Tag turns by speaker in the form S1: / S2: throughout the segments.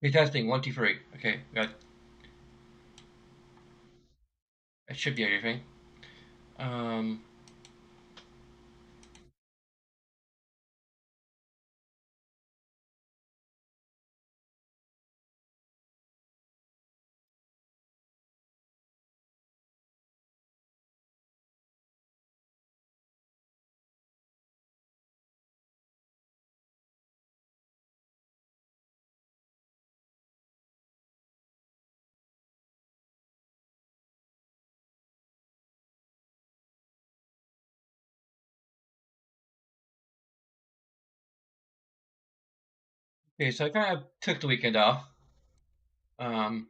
S1: Okay, testing. 1, 2, 3. Okay, got. It should be everything. Um. Okay, so I kind of took the weekend off. Um.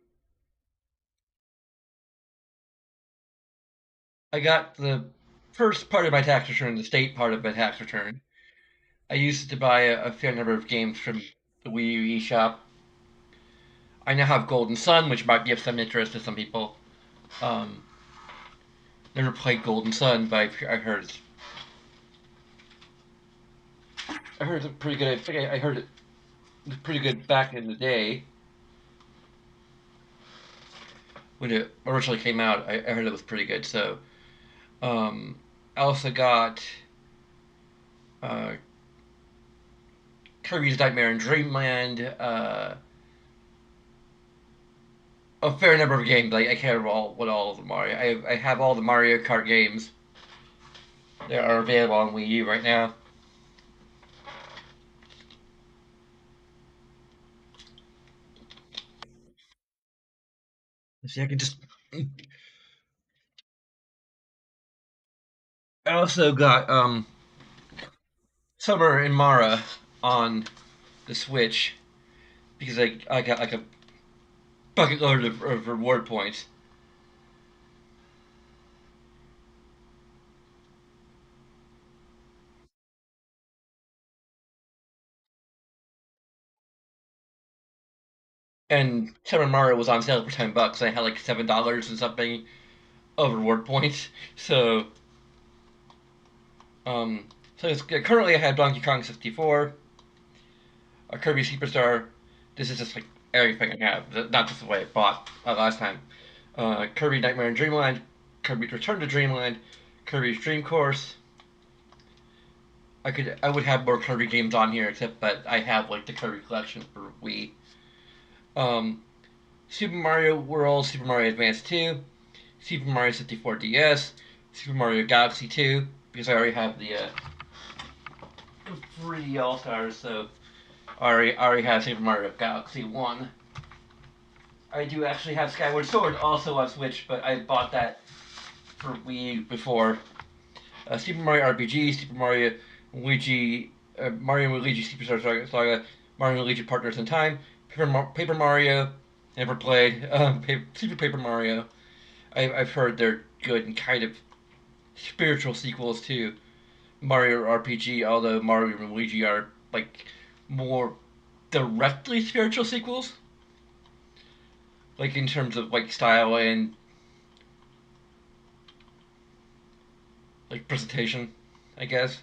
S1: I got the first part of my tax return, the state part of my tax return. I used to buy a fair number of games from the Wii U eShop. I now have Golden Sun, which might be of some interest to some people. Um, never played Golden Sun, but I heard it pretty good. I think I heard it was pretty good back in the day when it originally came out. I heard it was pretty good. So um, I also got uh, Kirby's Nightmare in Dreamland. A fair number of games. I can't remember what all of them are. I have all the Mario Kart games that are available on Wii U right now. Let's see, I can just. I also got Summer and Mara on the Switch because I got like a bucket load of reward points. And Summer Mario was on sale for $10. I had like $7 and something of reward points. So um, currently I have Donkey Kong 64, a Kirby Superstar. This is just like everything I have, not just the way I bought last time. Kirby Nightmare in Dreamland, Kirby's Return to Dreamland, Kirby's Dream Course. I would have more Kirby games on here, except that I have like the Kirby collection for Wii. Um, Super Mario World, Super Mario Advance 2, Super Mario 64 DS, Super Mario Galaxy 2, because I already have the 3 All Stars, so I already have Super Mario Galaxy 1. I do actually have Skyward Sword also on Switch, but I bought that for Wii before. Super Mario RPG, Super Mario Luigi, Mario and Luigi Superstar Saga, Mario and Luigi Partners in Time, Paper Mario, never played, Super Paper Mario. I've heard they're good and kind of spiritual sequels to Mario RPG, although Mario and Luigi are like more directly spiritual sequels, like in terms of like style and like presentation, I guess.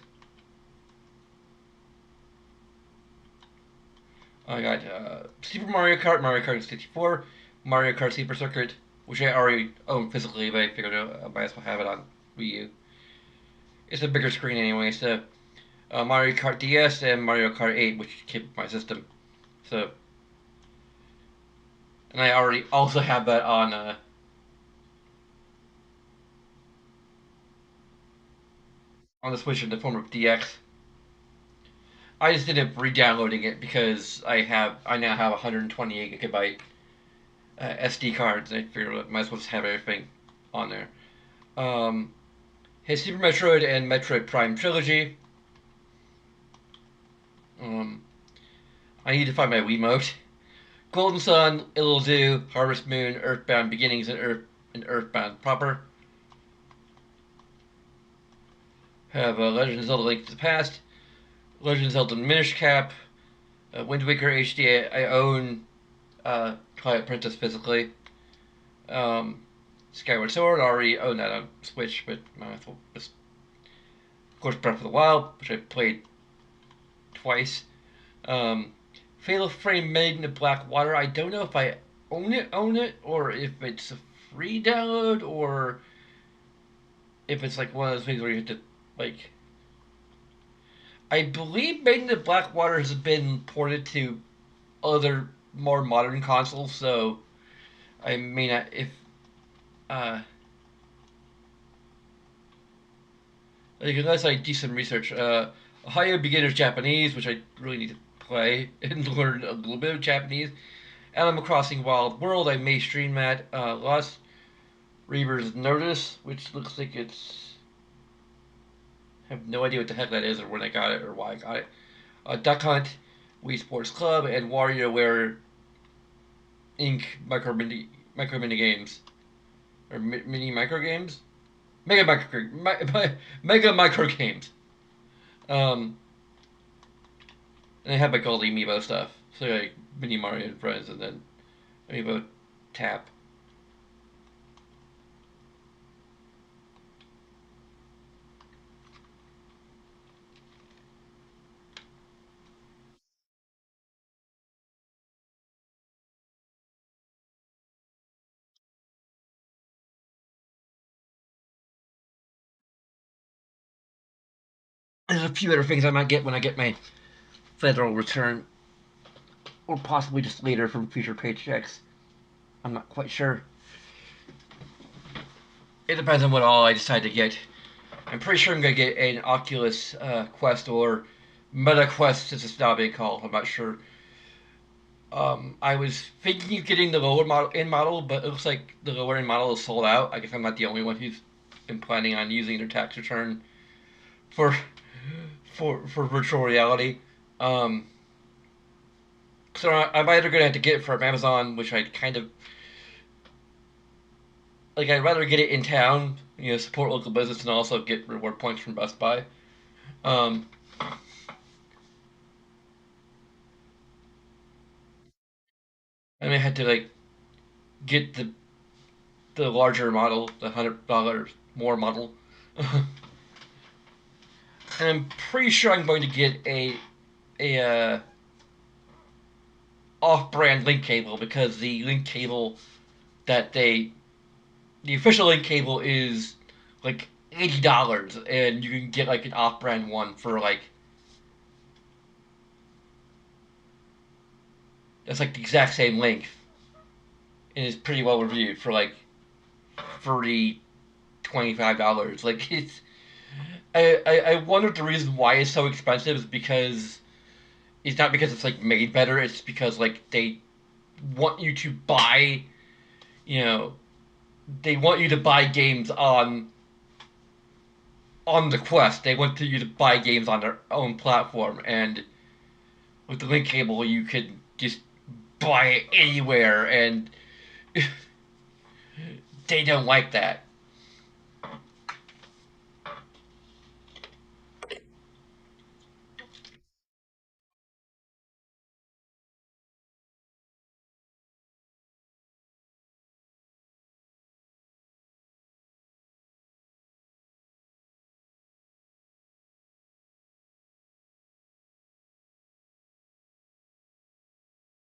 S1: I got Super Mario Kart, Mario Kart 64, Mario Kart Super Circuit, which I already own physically, but I figured I might as well have it on Wii U. It's a bigger screen anyway, so Mario Kart DS and Mario Kart 8, which came with my system. So, and I already also have that on the Switch in the form of DX. I just ended up re-downloading it because I now have 128 gigabyte SD cards. I figured I might as well just have everything on there. Um, his Super Metroid and Metroid Prime trilogy. Um, I need to find my Wiimote. Golden Sun, Little Zoo, Harvest Moon, Earthbound Beginnings, and Earthbound Proper. Have Legend of Zelda: Link to the Past, Legend of Zelda: Minish Cap, Wind Waker HD. I own Twilight Princess physically. Um, Skyward Sword, I already own that on Switch, but of course Breath of the Wild, which I played twice. Um, Fatal Frame Made in the Black Water. I don't know if I own it, or if it's a free download, or if it's like one of those things where you have to like. I believe Made in the Black Water has been ported to other more modern consoles, so I may not if uh like unless I do some research. Ohio Beginner's Japanese, which I really need to play and learn a little bit of Japanese. Animal Crossing Wild World, I may stream that. Lost Reaver's Notice, which looks like it's. I have no idea what the heck that is, or when I got it, or why I got it. Duck Hunt, Wii Sports Club, and WarioWare Inc. Micro mini games, or mini micro games, mega micro games. Um, and they have like all the amiibo stuff, so like Mini Mario and Friends, and then amiibo Tap. There's a few other things I might get when I get my federal return, or possibly just later from future paychecks. I'm not quite sure. It depends on what all I decide to get. I'm pretty sure I'm gonna get an Oculus Quest or Meta Quest, as it's now being called. I'm not sure. I was thinking of getting the lower end model, but it looks like the lower end model is sold out. I guess I'm not the only one who's been planning on using their tax return for for virtual reality. Um, so I'm either gonna have to get it from Amazon, which I kind of like. I'd rather get it in town, support local business, and also get reward points from Best Buy. Um, I may have to like get the larger model, the $100 more model. And I'm pretty sure I'm going to get a off-brand link cable, because the link cable that the official link cable is like $80, and you can get like an off-brand one for like that's like the exact same length, and it's pretty well reviewed for like 30 $25. Like I wonder if the reason why it's so expensive is because it's not because it's like made better. It's because like they want you to buy, you know, they want you to buy games on the Quest. They want you to buy games on their own platform, and with the link cable, you could just buy it anywhere, and they don't like that.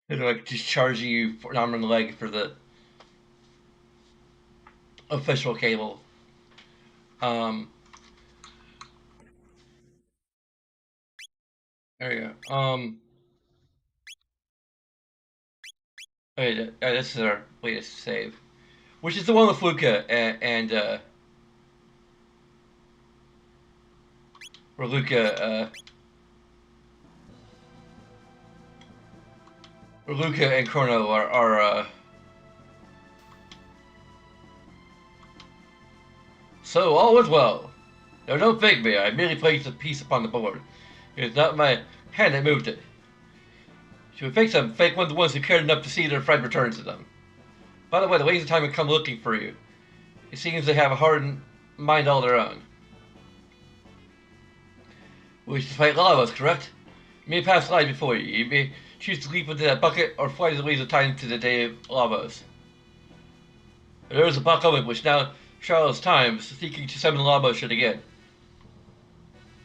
S1: They're like just charging you for an arm and a leg for the official cable. Um, there you go. Okay, this is our latest save, which is the one with Luca and where Luca and Chrono are. So all is well. Now don't thank me. I merely placed a piece upon the board. It is not my hand that moved it. If you think some fake ones, the ones who cared enough to see their friend return to them. By the way, the ladies of time have come looking for you. It seems they have a hardened mind all their own. We wish to fight lavas, correct? You may pass life before you. You may choose to leap into that bucket or fly to the waves of time to the day of lavas. There is a buck coming which now Charlotte's time, seeking to summon lavas should again.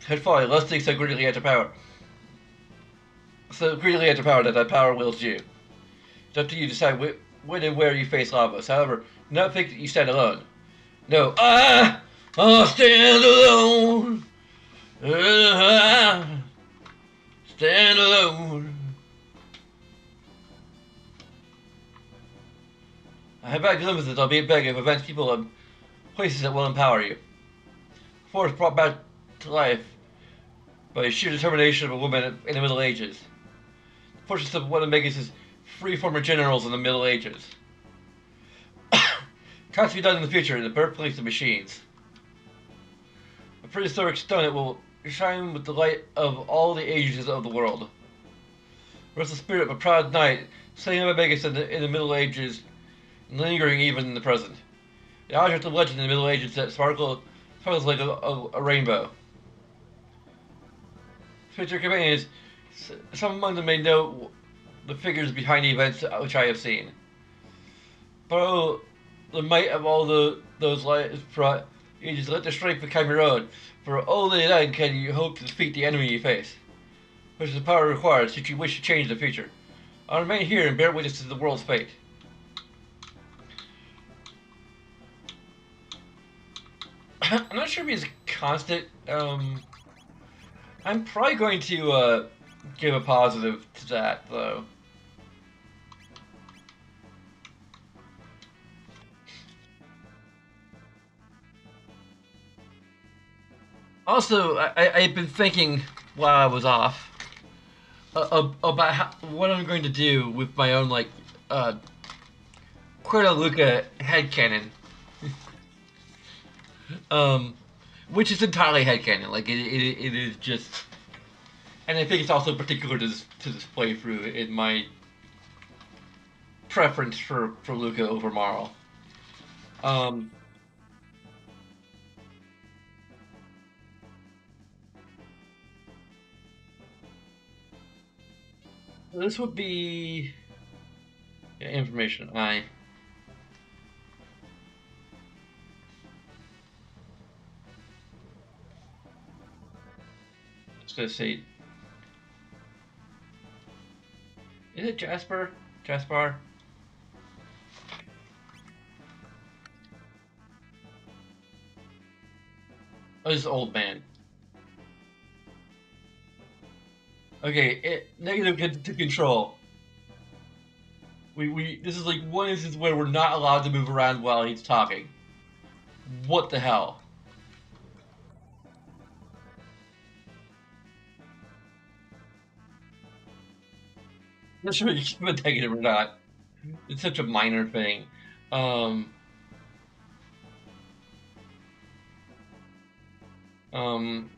S1: Head folly, lusting so greatly at the power. So greatly underpowered that power wills you. It's up to you to decide when and where you face Lavos. However, do not think that you stand alone. No, I stand alone. I stand alone. I have back limited, albeit beg, of events, people, and places that will empower you. Force brought back to life by the sheer determination of a woman in the Middle Ages. The forces of one of Megas' free former generals in the Middle Ages. Can't be done in the future in the birthplace of machines. A prehistoric stone that will shine with the light of all the ages of the world. Whereas the spirit of a proud knight, setting up a Megas in the Middle Ages, and lingering even in the present. The object of legend in the Middle Ages that sparkles like a rainbow. Future companions, some among them may know the figures behind the events which I have seen. But oh, the might of all those lights brought, you just let the strength become your own, for only then can you hope to defeat the enemy you face, which is the power required should you wish to change the future. I'll remain here and bear witness to the world's fate. I'm not sure if he's constant. I'm probably going to give a positive to that, though. Also, I've been thinking while I was off about what I'm going to do with my own, like, Chrono headcanon. Which is entirely headcanon. Like, it is just... And I think it's also particular to this playthrough in my preference for Luca over Marl. This would be... Yeah, information. I was going to say... Is it Jasper? Jaspar? Oh, this is old man. Okay, negative to control. This is like one instance where we're not allowed to move around while he's talking. What the hell? I'm not sure if you keep it negative or not. It's such a minor thing. Um, um,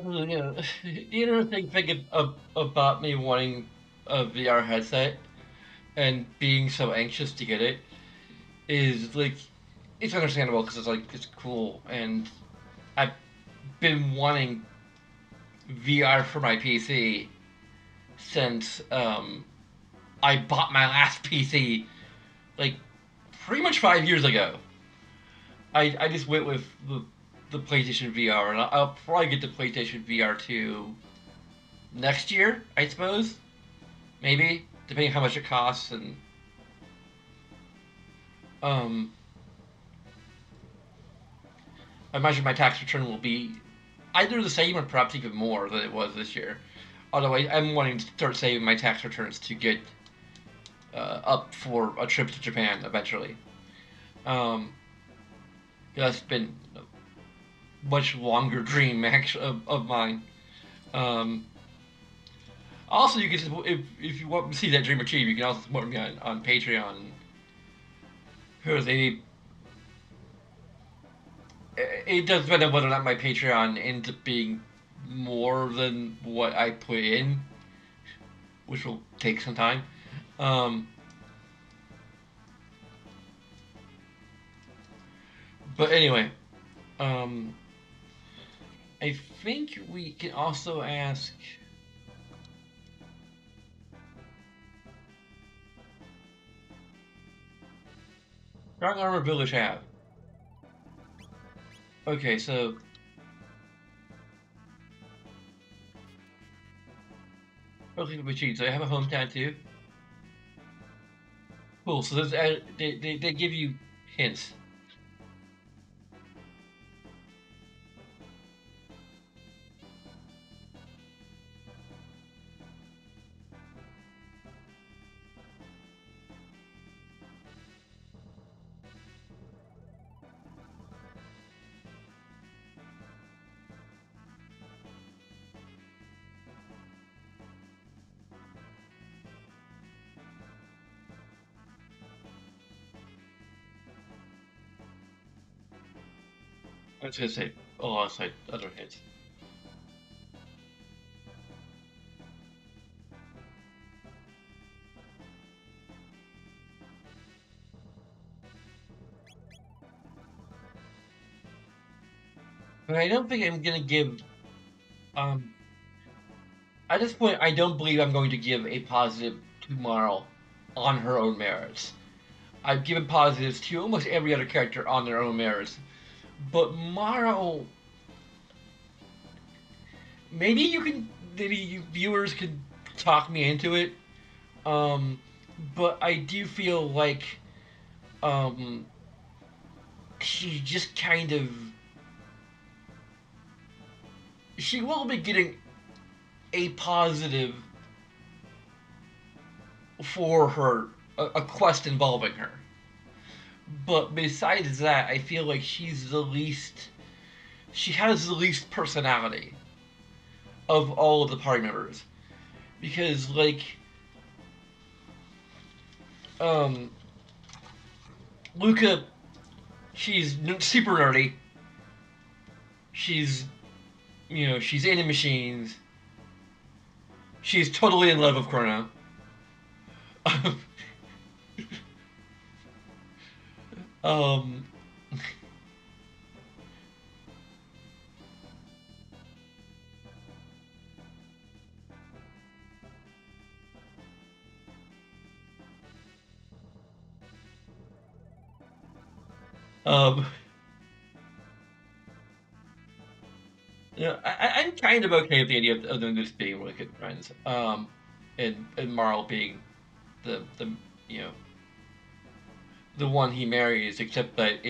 S1: you know, the interesting thing about me wanting a VR headset and being so anxious to get it is like it's understandable because it's like it's cool and I've been wanting VR for my PC since I bought my last PC like pretty much 5 years ago. I just went with the PlayStation VR, and I'll probably get the PlayStation VR 2 next year, I suppose. Maybe, depending on how much it costs, and um, I imagine my tax return will be either the same or perhaps even more than it was this year. Although I'm wanting to start saving my tax returns to get up for a trip to Japan eventually. Um, that's been much longer dream actually of mine. Um, also, you can if you want to see that dream achieved, you can also support me on Patreon. Because it does depend on whether or not my Patreon ends up being more than what I put in, which will take some time. Um, but anyway, um, I think we can also ask. Strong Armor Village have. Okay, so okay, machines. So I have a hometown too. Cool. So this, they give you hints. I was gonna say alongside other hints. But I don't think I'm gonna give. Um, at this point, I don't believe I'm going to give a positive to Marl on her own merits. I've given positives to almost every other character on their own merits, but Marl, maybe you can, maybe you viewers could talk me into it. Um, but I do feel like um, she just kind of she will be getting a positive for her a quest involving her. But besides that, I feel like she's the least. She has the least personality of all of the party members because, like, um, Luca, she's super nerdy. She's she's into machines. She's totally in love with Chrono. um, um, I'm kind of okay with the idea of them just being really good friends. And Marl being the you know the one he marries, except that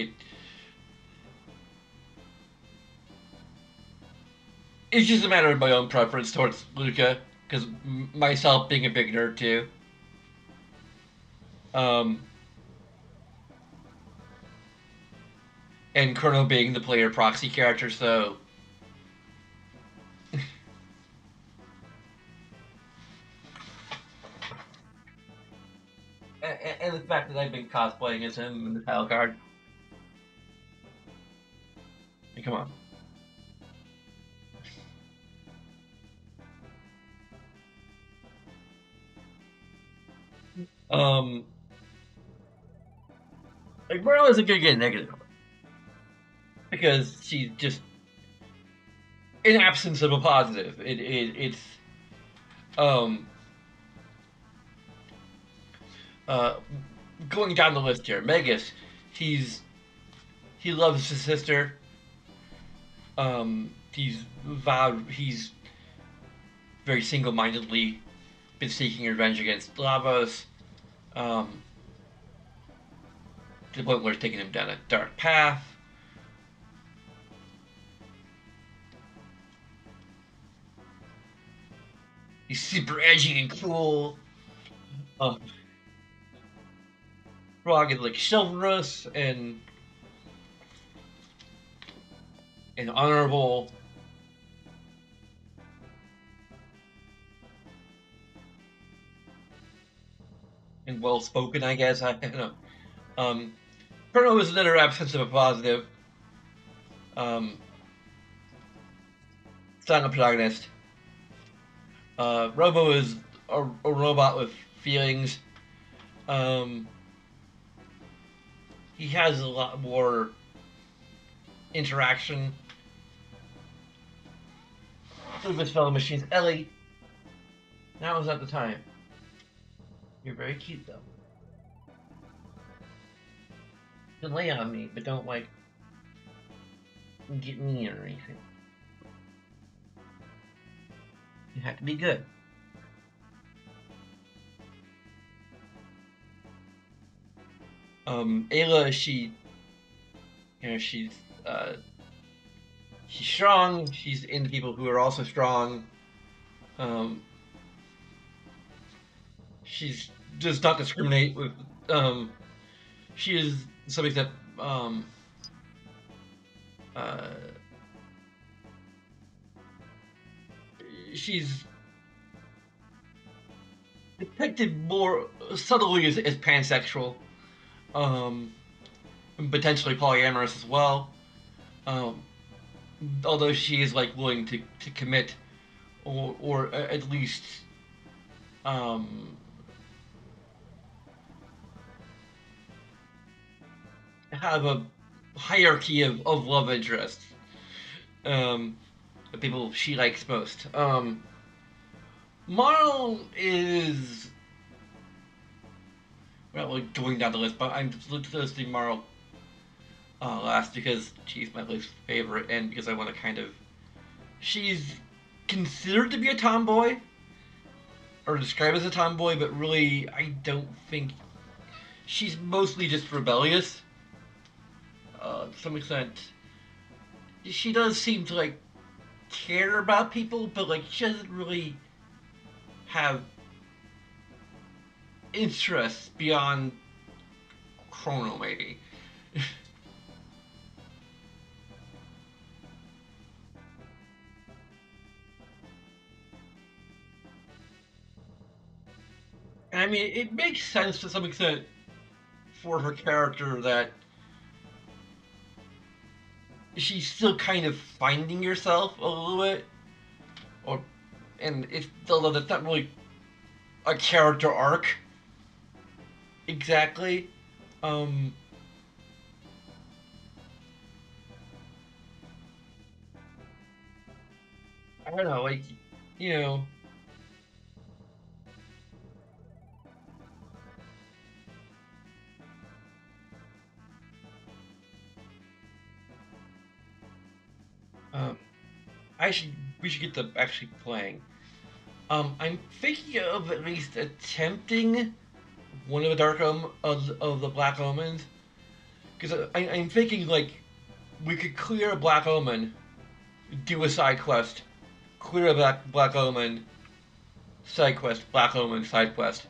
S1: it's just a matter of my own preference towards Luca, because myself being a big nerd too. Um, and Chrono being the player proxy character, so and the fact that I've been cosplaying as him in the title card. Come on. Um, like Marlo isn't gonna get negative because she's just in absence of a positive. It's um uh going down the list here. Megas, he's he loves his sister. He's very single-mindedly been seeking revenge against Lavos. Um, to the point where it's taking him down a dark path. He's super edgy and cool. Um, rugged, like chivalrous and honorable. And well spoken, I guess. I don't know. Chrono is another absence of a positive. Um, Silent protagonist. Robo is a robot with feelings. Um, he has a lot more interaction with his fellow machines. Ellie, now is not the time. You're very cute though. You can lay on me, but don't like get mean or anything. You have to be good. Ayla, she's uh, she's strong. She's into people who are also strong. Um, she's does not discriminate with. She is something that uh, she's depicted more subtly as pansexual, um, potentially polyamorous as well. Um, although she is like willing to commit or at least um, have a hierarchy of love interests. The people she likes most. Marl is well, like going down the list, but I'm listing Marl last because she's my least favorite, and because I want to kind of. She's considered to be a tomboy, or described as a tomboy, but really, I don't think she's mostly just rebellious. To some extent, she does seem to like care about people, but like she doesn't really have interests beyond Chrono, maybe. And I mean, it makes sense to some extent for her character that she's still kind of finding herself a little bit, or and it's although that's not really a character arc exactly. Um, I don't know, like you know, um, I should we should get to actually playing. I'm thinking of at least attempting one of the of the Black Omens because I'm thinking like we could clear a Black Omen, do a side quest, clear a Black Omen, side quest, Black Omen, side quest,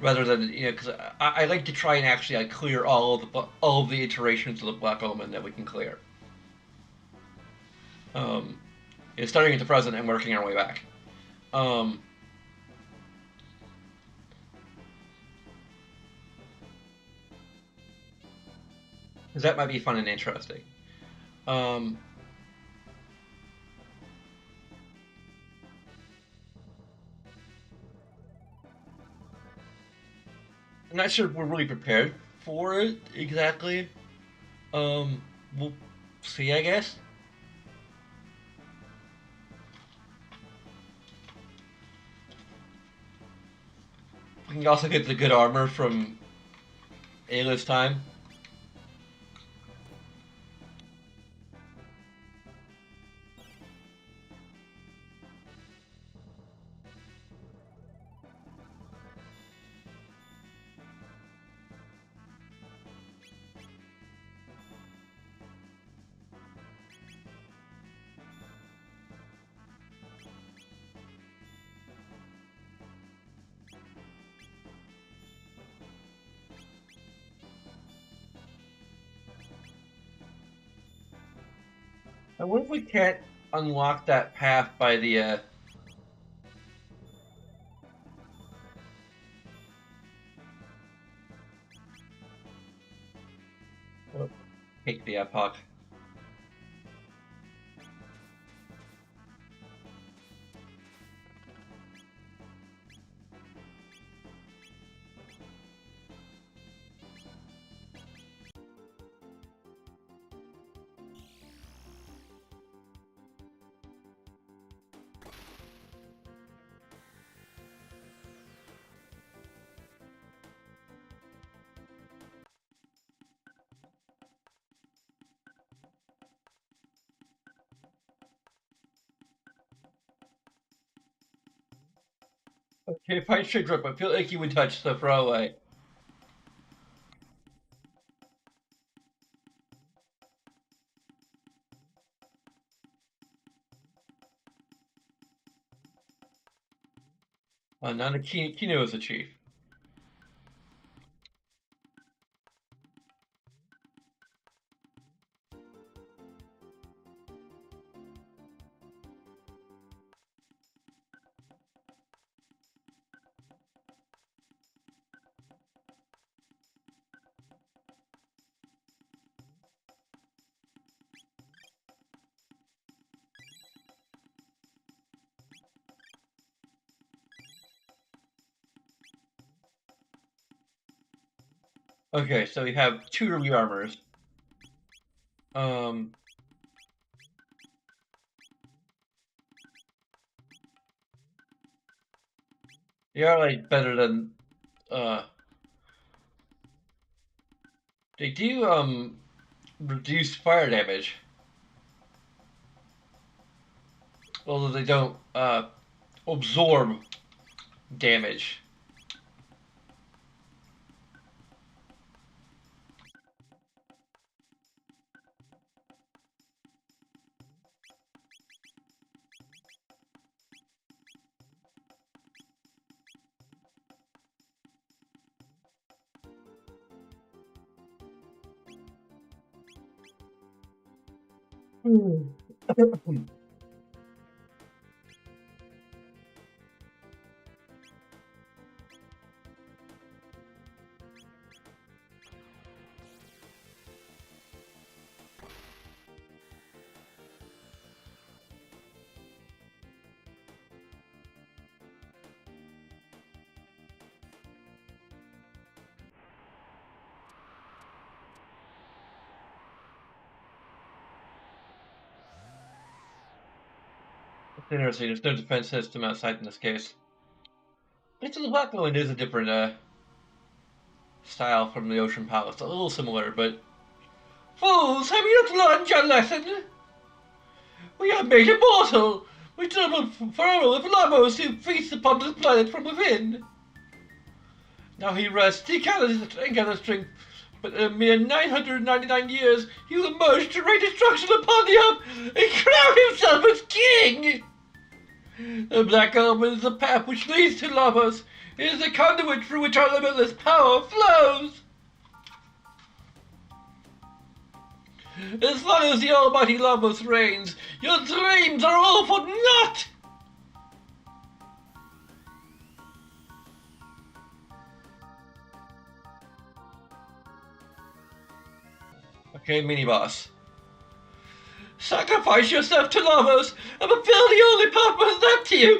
S1: rather than because I like to try and actually like clear all of the iterations of the Black Omen that we can clear. Um, Starting at the present and working our way back. Um, 'Cause that might be fun and interesting. Um, I'm not sure if we're really prepared for it exactly. Um, we'll see, I guess. We can also get the good armor from Ayla's time. And what if we can't unlock that path by the take the epoch? Okay, fine, sure, drop. I feel like you would touch the throwaway. Now the Kino is a chief. Okay, so we have two ruby armors. Um, they are like better than they do reduce fire damage, although they don't absorb damage. It's interesting. There's no defense system outside in this case. Little Blackland is a different style from the Ocean Palace. A little similar, but fools, have you not learned your lesson? We are made immortal. We travel forever with lovers who feast upon this planet from within. Now he rests, he gathers strength, but in a mere 999 years he will emerge to rain destruction upon the earth and crown himself as king! The black element is the path which leads to Lavos. It is the conduit through which our limitless power flows. As long as the almighty Lavos reigns, your dreams are all for naught! Okay, mini-boss. Sacrifice yourself to Lavos and fulfill the only purpose left to you!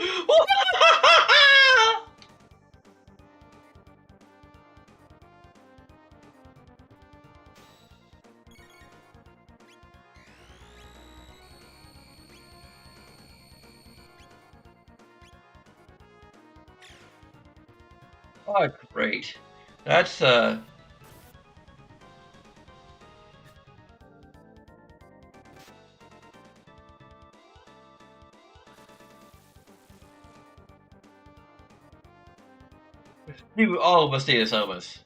S1: Oh, great. That's, do all of us need a Somas.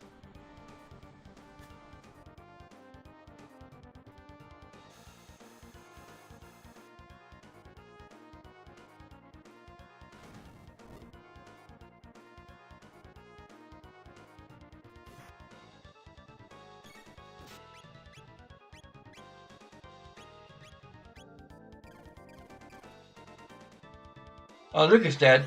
S1: Oh, Luke is dead.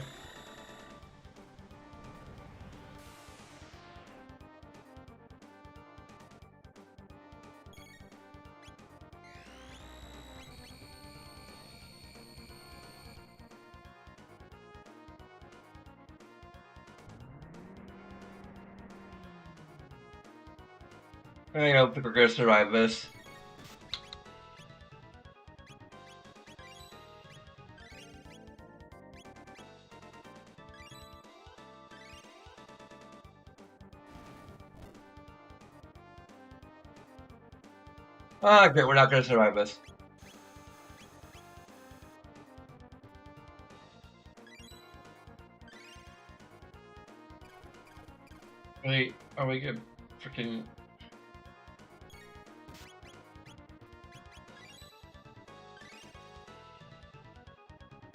S1: I don't think we're gonna survive this. Okay, we're not gonna survive this. Wait, are we good? Freaking.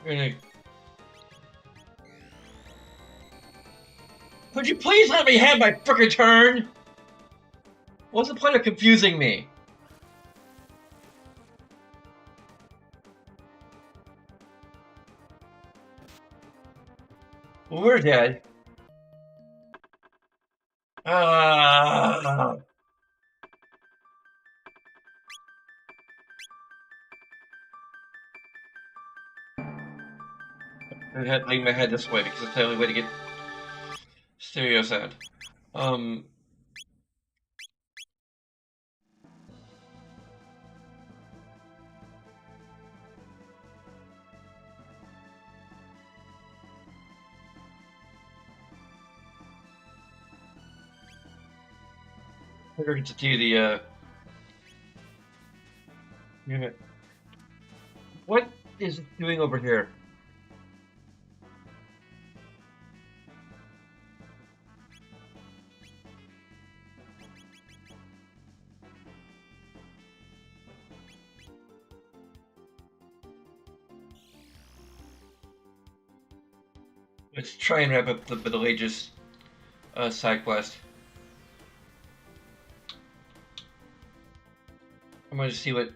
S1: Gonna... Could you please let me have my frickin' turn? What's the point of confusing me? Well, we're dead. Ah. I had to lean my head this way because it's the only way to get stereo sound. We're going to do the unit. What is it doing over here? Let's try and wrap up the Middle Ages side quest. I'm going to see what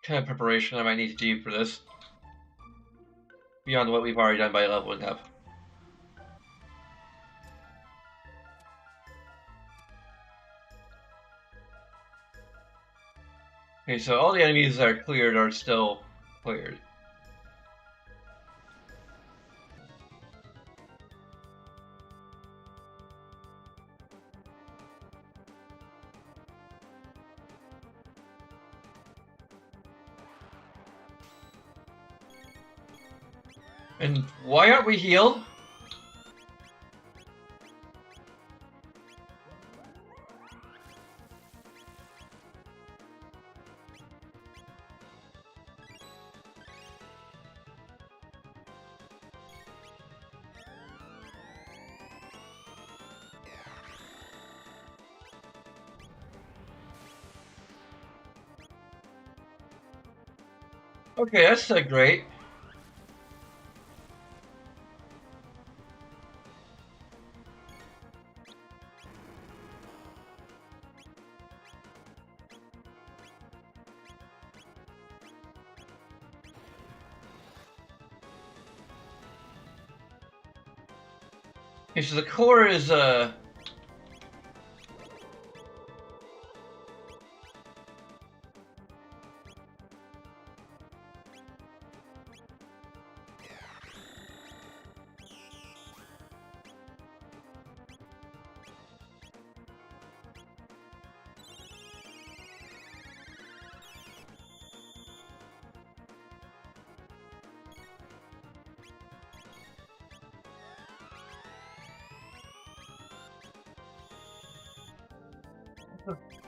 S1: kind of preparation I might need to do for this, beyond what we've already done by leveling up. Okay, so all the enemies that are cleared are still cleared. And why aren't we healed? Okay, that's great. Okay, so the core is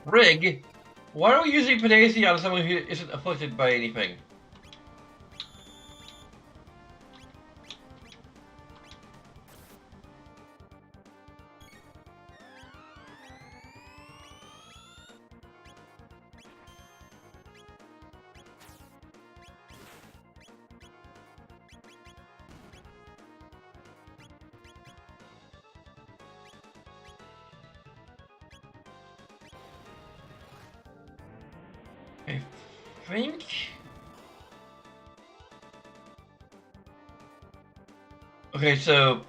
S1: Rig. Why are we using Panacea on someone who isn't afflicted by anything? I think. Okay, so.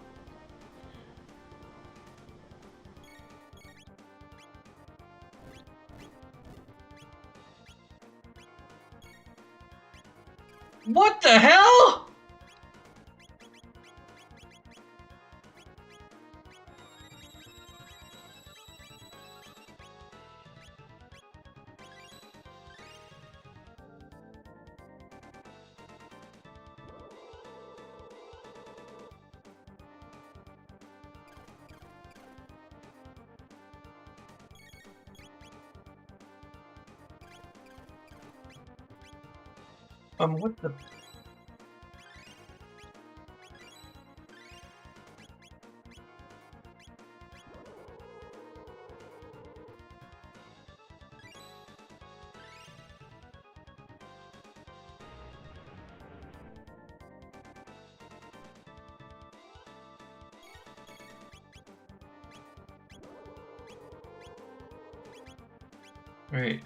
S1: What the hell? What the? Great.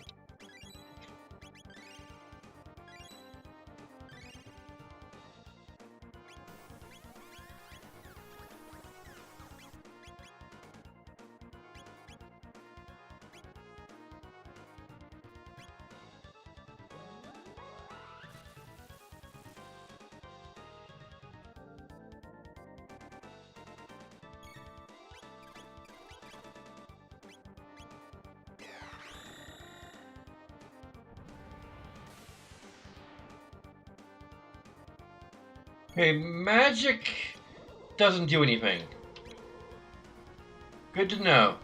S1: Hey, magic doesn't do anything. Good to know.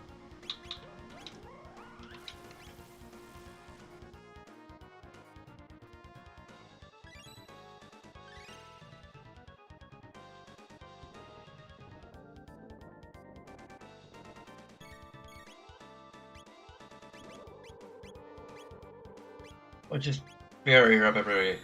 S1: I'll just bury her up everybody.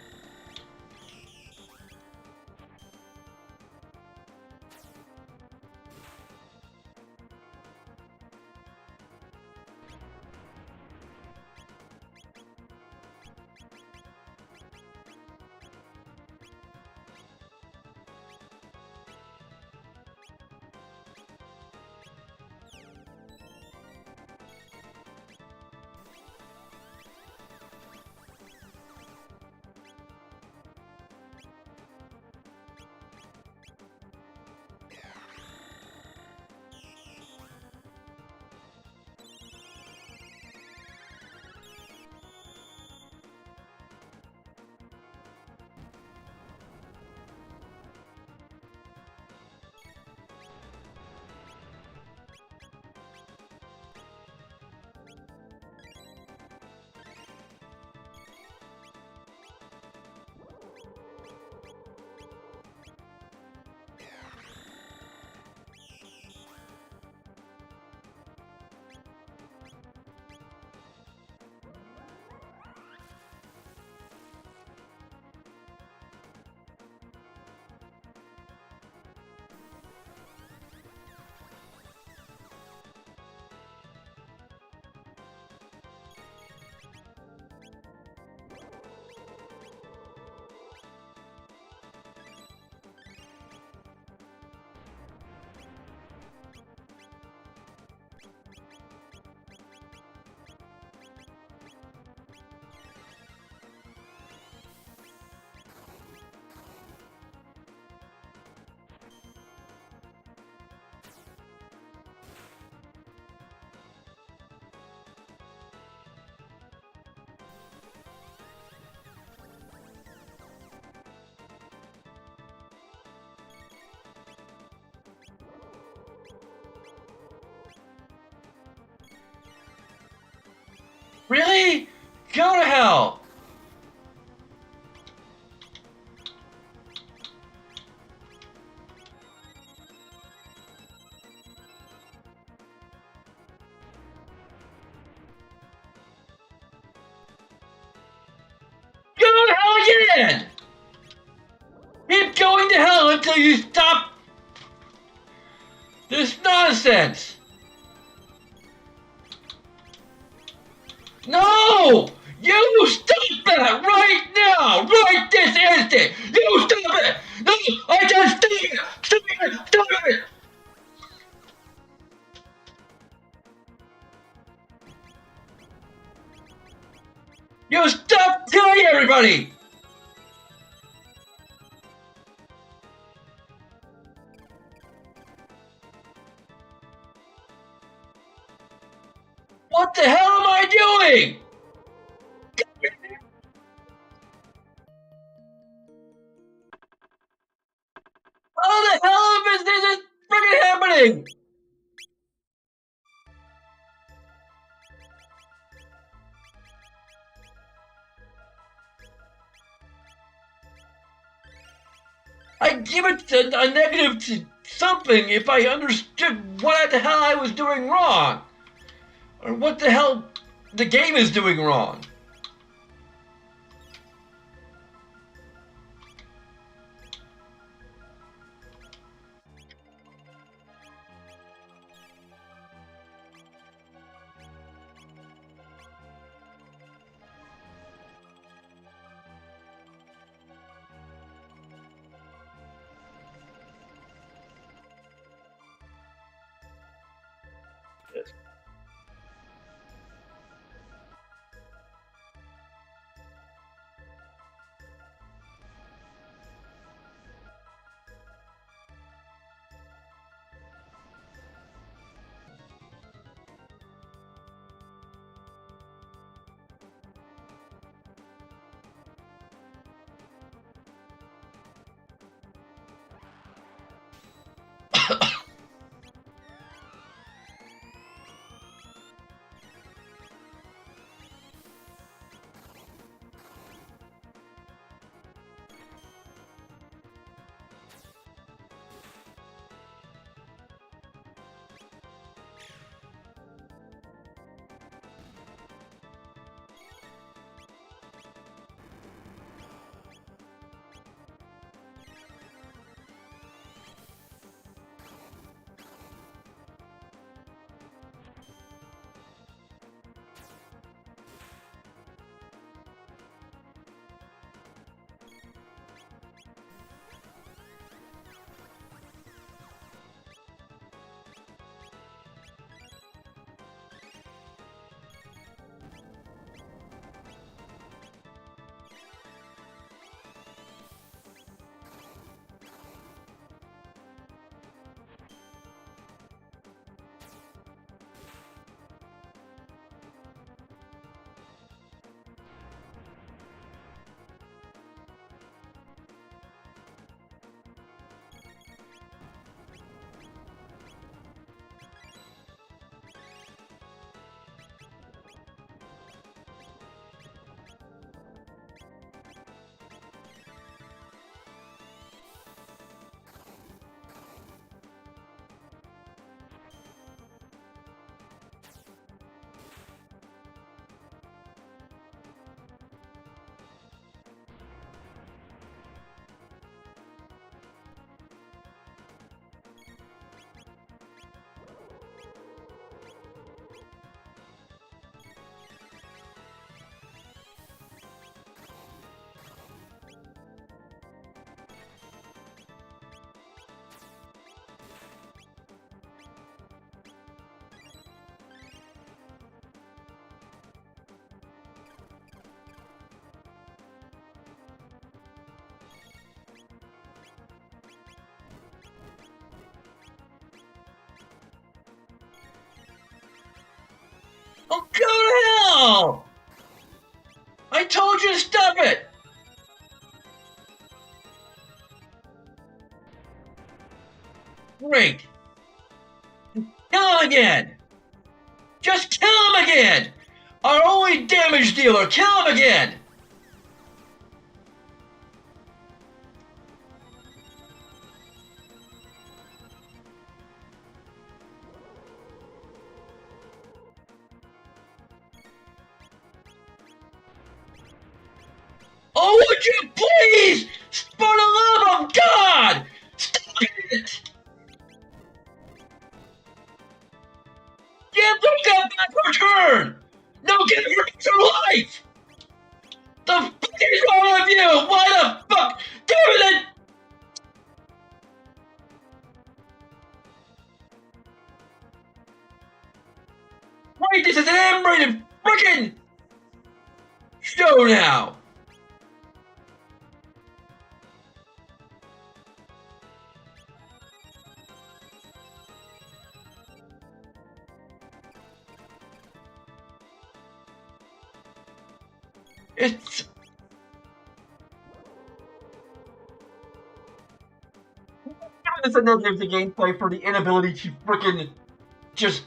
S1: Really? Go to hell! Go to hell again! Keep going to hell until you stop this nonsense! No! You stop that right now! Right this instant! You stop it! No! I just stop it! Stop it! Stop it! You stop killing everybody! What the hell am I doing? How the hell is this freaking happening? I'd give it a negative to something if I understood what the hell I was doing wrong. Or what the hell the game is doing wrong. Oh, go to hell! I told you to stop it! Great! Kill him again! Just kill him again! Our only damage dealer, kill him again! Oh, would you please? For the love of God! Stop it! Give them that back for turn! No, give her back her life! The fuck is wrong with you? Why the fuck? Give it! Wait, this is an M-rated frickin' show now! It's... It's a negative to gameplay for the inability to frickin' just...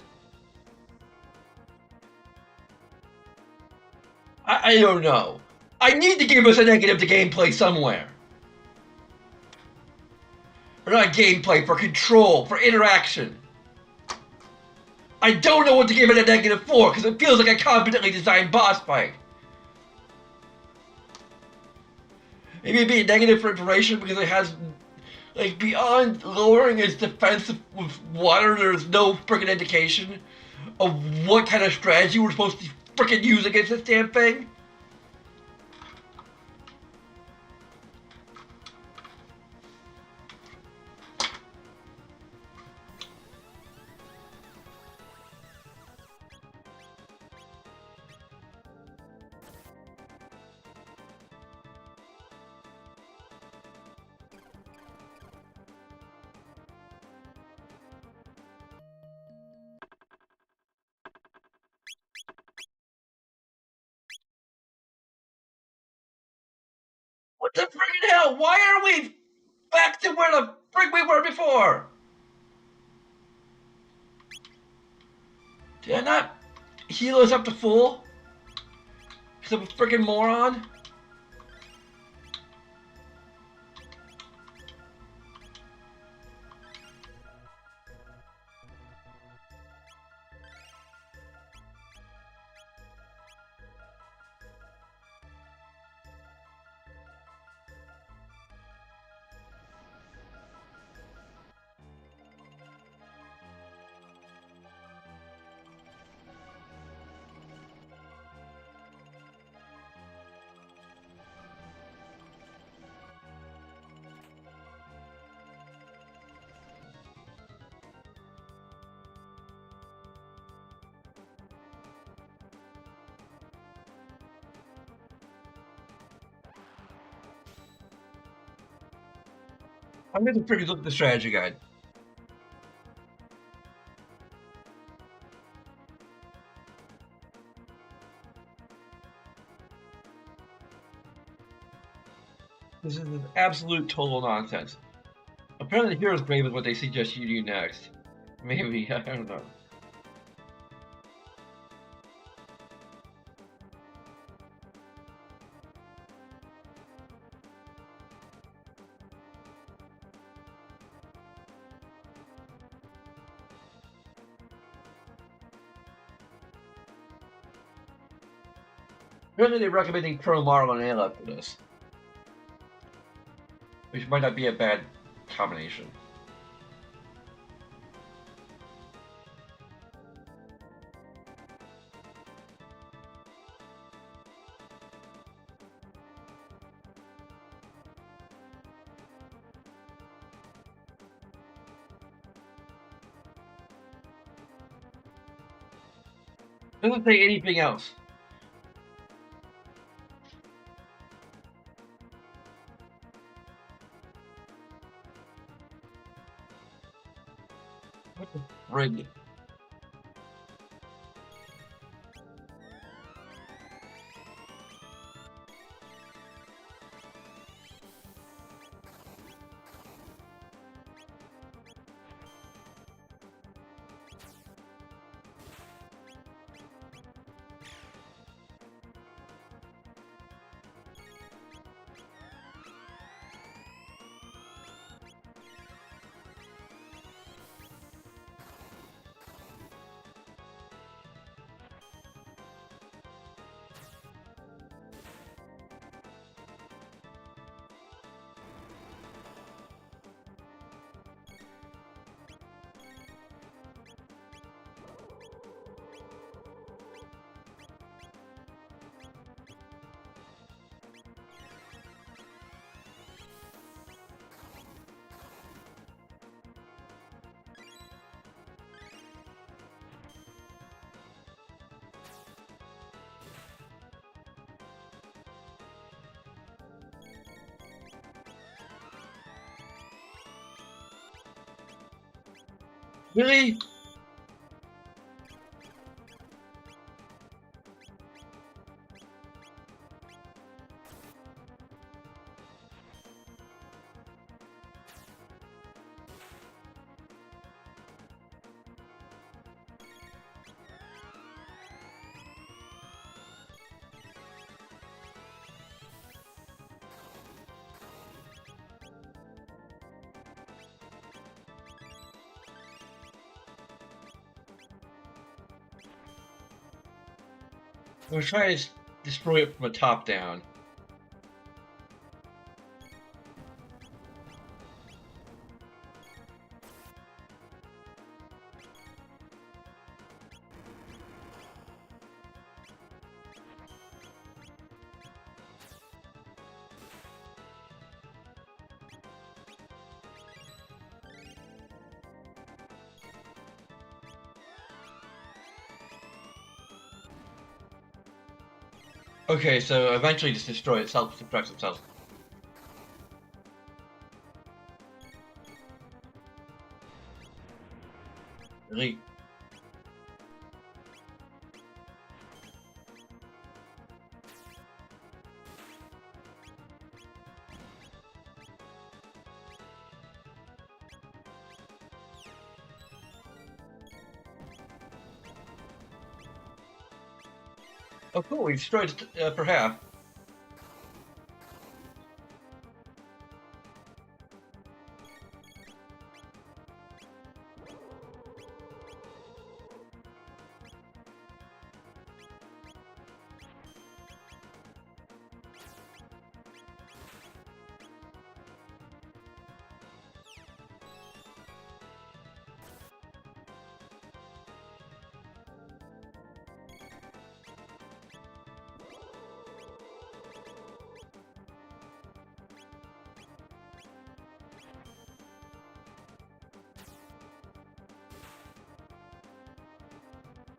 S1: I don't know. I need to give us a negative to gameplay somewhere. Or not gameplay, for control, for interaction. I don't know what to give it a negative for, because it feels like a competently designed boss fight. Maybe it'd be a negative for information because it has, like, beyond lowering its defense with water, there's no freaking indication of what kind of strategy we're supposed to freaking use against this damn thing. the friggin' hell? Why are we back to where the frig we were before? Did I not heal us up to full? Because I'm a friggin' moron? I'm going to freaking look at the strategy guide. This is an absolute total nonsense. Apparently, the hero's grave is what they suggest you do next. Maybe, I don't know. Apparently, they're recommending Chrono and Ayla for this. Which might not be a bad combination. Doesn't say anything else. What the frig? Really? We're trying to destroy it from the top down. Okay, so eventually just destroy itself, subtracts itself. Really? Oh, cool. We destroyed it per half.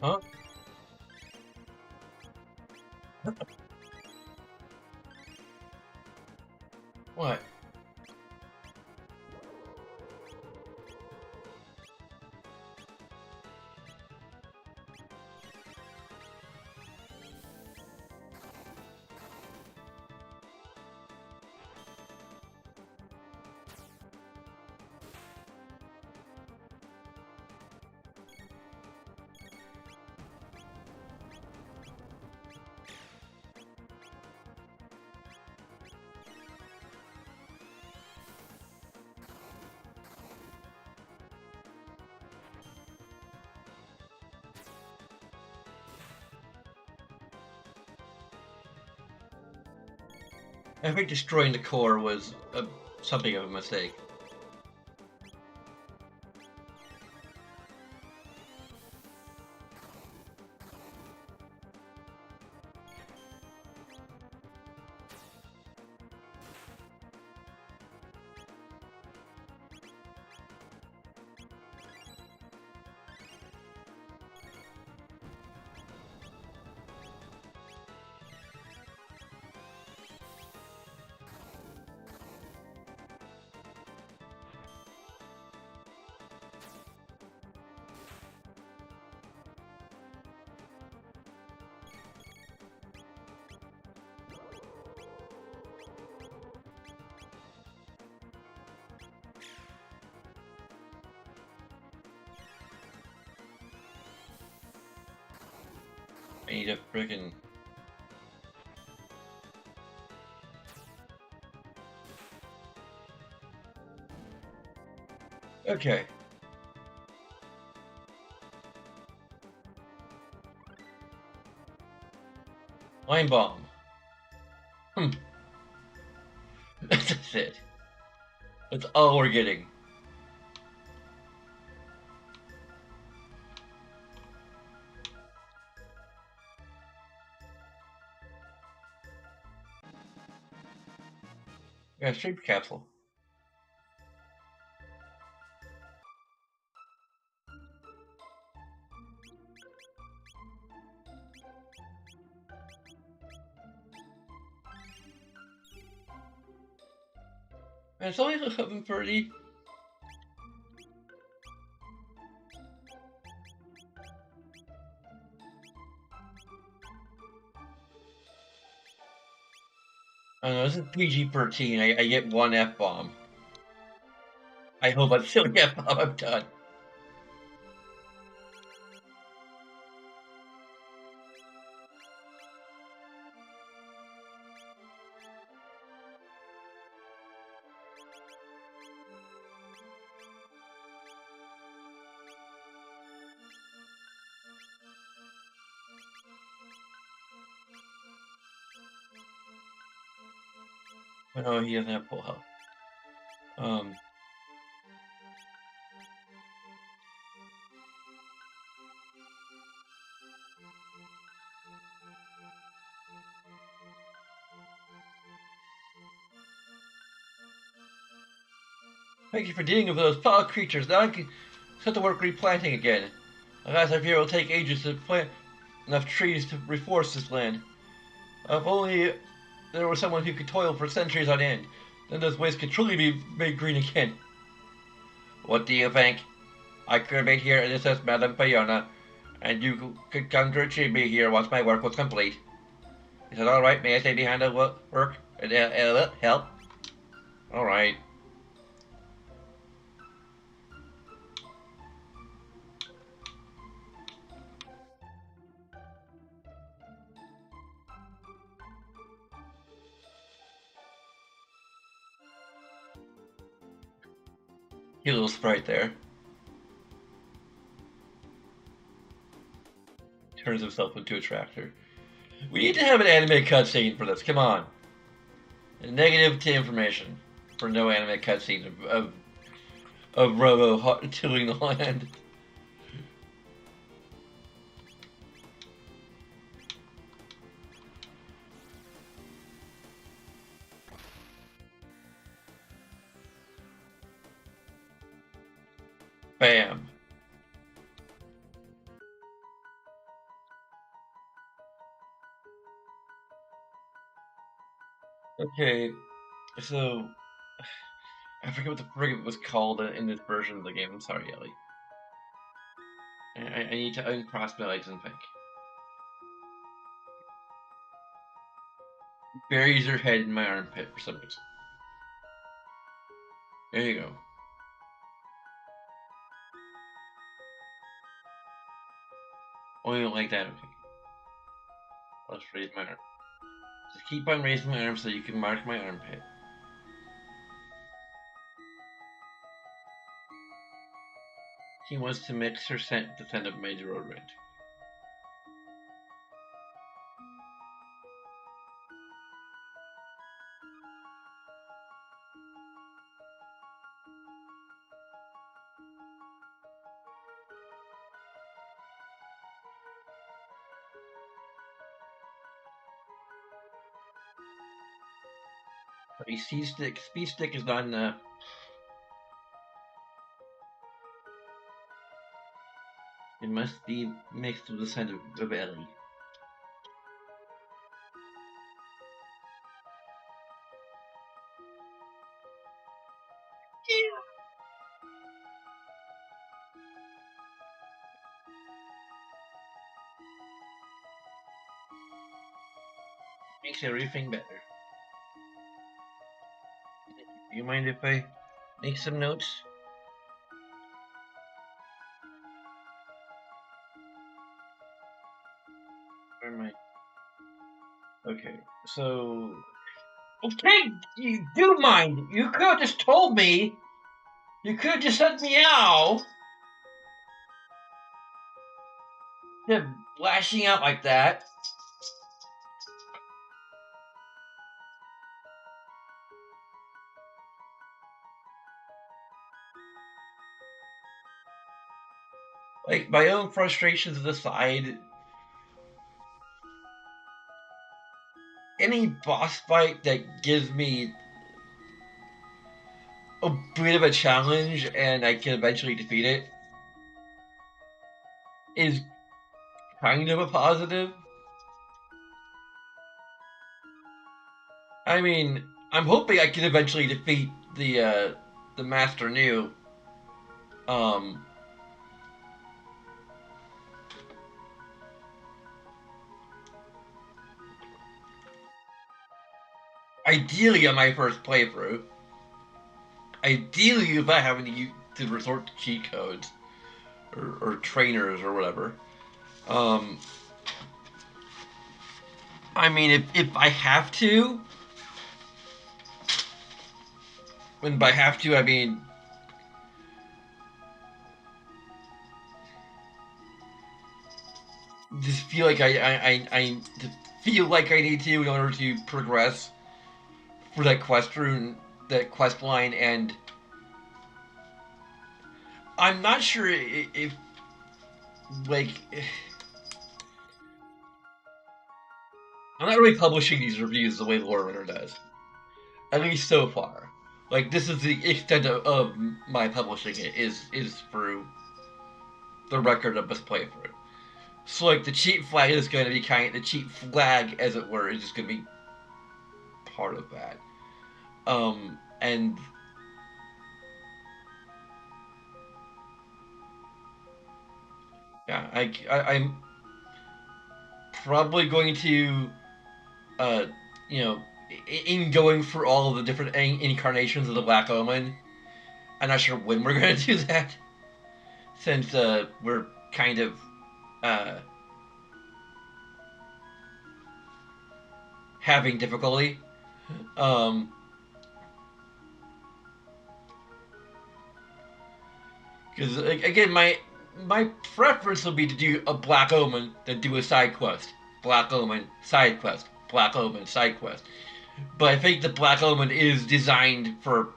S1: Huh? What? I think destroying the core was something of a mistake. I need a frickin'. Okay. Line bomb. Hmm. That's it. That's all we're getting. Yeah, sleep capsule. And it's only 11:30. I don't know, this is PG-13. I get one F bomb. I hope I still get F bomb. I'm done. Oh, he doesn't have full health. Um, Thank you for dealing with those foul creatures. Now I can set to work replanting again. Alas, I fear it will take ages to plant enough trees to reforest this land. If only there was someone who could toil for centuries on end, then those wastes could truly be made green again. What do you think? I could remain here and assist Madame Fiona, and you could come to retrieve me here once my work was complete. Is it alright? May I stay behind the work and help? Alright. Cute little sprite there. Turns himself into a tractor. We need to have an anime cutscene for this. Come on. Negative to information for no anime cutscene of Robo tilling the land. Bam. Okay, so I forget what the frig it was called in this version of the game. I'm sorry, Ellie. I need to uncross my legs and think. Buries her head in my armpit for some reason. There you go. Oh, you don't like that? Okay. Let's raise my arm. Just keep on raising my arm so you can mark my armpit. He wants to mix her scent to send up major road rant. A C-stick. Speed-stick is not enough. It must be mixed with the scent of Ellie. Makes everything better. Do you mind if I make some notes? Where am I? Okay, so... Okay, you do mind. You could have just told me. You could have just sent me out. Instead of lashing out like that. Like, my own frustrations aside, any boss fight that gives me a bit of a challenge and I can eventually defeat it is kind of a positive. I mean, I'm hoping I can eventually defeat the Master New. Um, Ideally on my first playthrough. Ideally, if I have to resort to cheat codes or trainers or whatever. Um, I mean, if I have to, and by have to I mean just feel like I feel like I need to in order to progress for that quest line, and I'm not sure if like I'm not really publishing these reviews the way Lore Runner does, at least so far. Like this is the extent of my publishing it is through the record of this playthrough. So like the cheat flag is going to be the cheat flag, as it were, is just going to be part of that. And yeah, I'm probably going to, uh, you know, in going for all of the different incarnations of the Black Omen. I'm not sure when we're going to do that, since we're kind of uh, having difficulty. Um, Because again, my preference would be to do a Black Omen than do a side quest. Black Omen side quest. Black Omen side quest. But I think the Black Omen is designed for,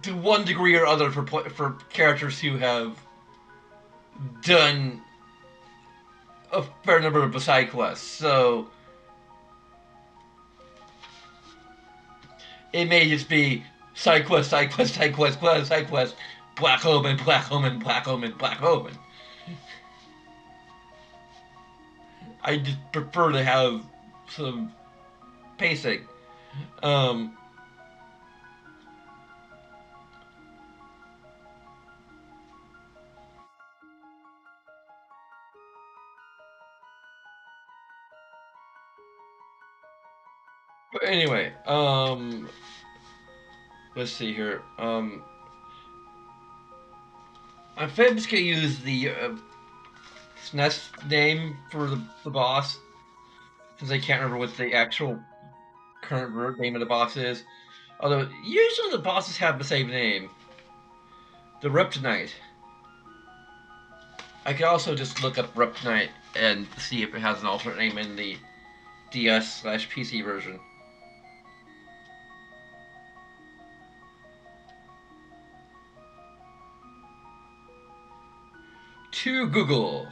S1: to one degree or other, for characters who have done a fair number of side quests. So it may just be side quest, side quest, side quest, quest, side quest, Black Omen, Black Omen, Black Omen, Black Omen. I just prefer to have some pacing. Um, but anyway, let's see here. I'm just gonna use the SNES name for the boss, since I can't remember what the actual current name of the boss is. Although usually the bosses have the same name, the Reptonite. I could also just look up Reptonite and see if it has an alternate name in the DS/PC version. To Google.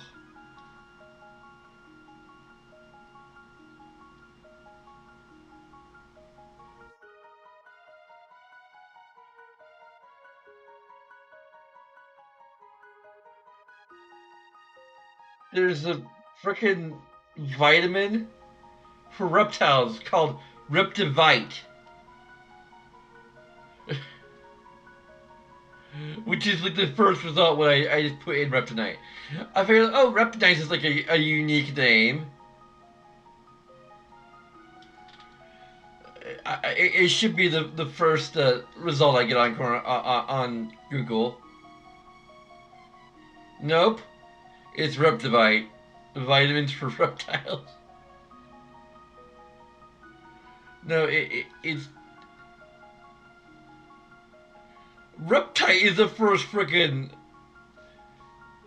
S1: There's a freaking vitamin for reptiles called Reptivite, which is like the first result when I just put in Reptonite. I figured, oh, Reptonite is like a unique name. It should be the first result I get on Google. Nope, it's Reptivite, vitamins for reptiles. No, it's Reptite is the first freaking.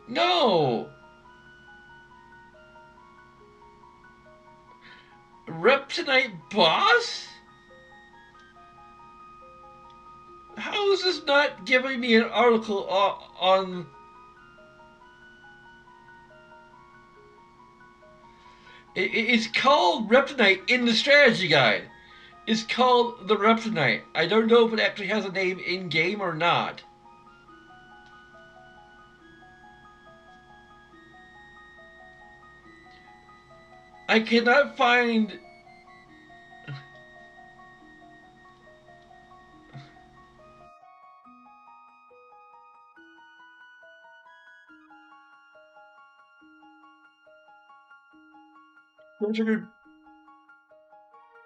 S1: No, Reptonite boss. How is this not giving me an article on? It's called Reptonite in the strategy guide. It's called the Reptonite. I don't know if it actually has a name in game or not. I cannot find.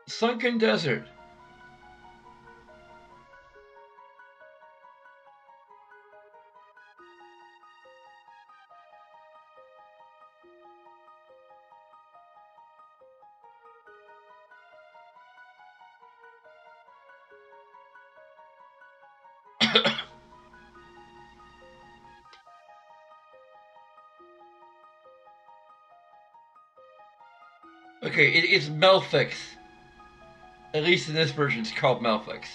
S1: Sunken Desert. Okay, it's Melfix. At least in this version, it's called Melfix.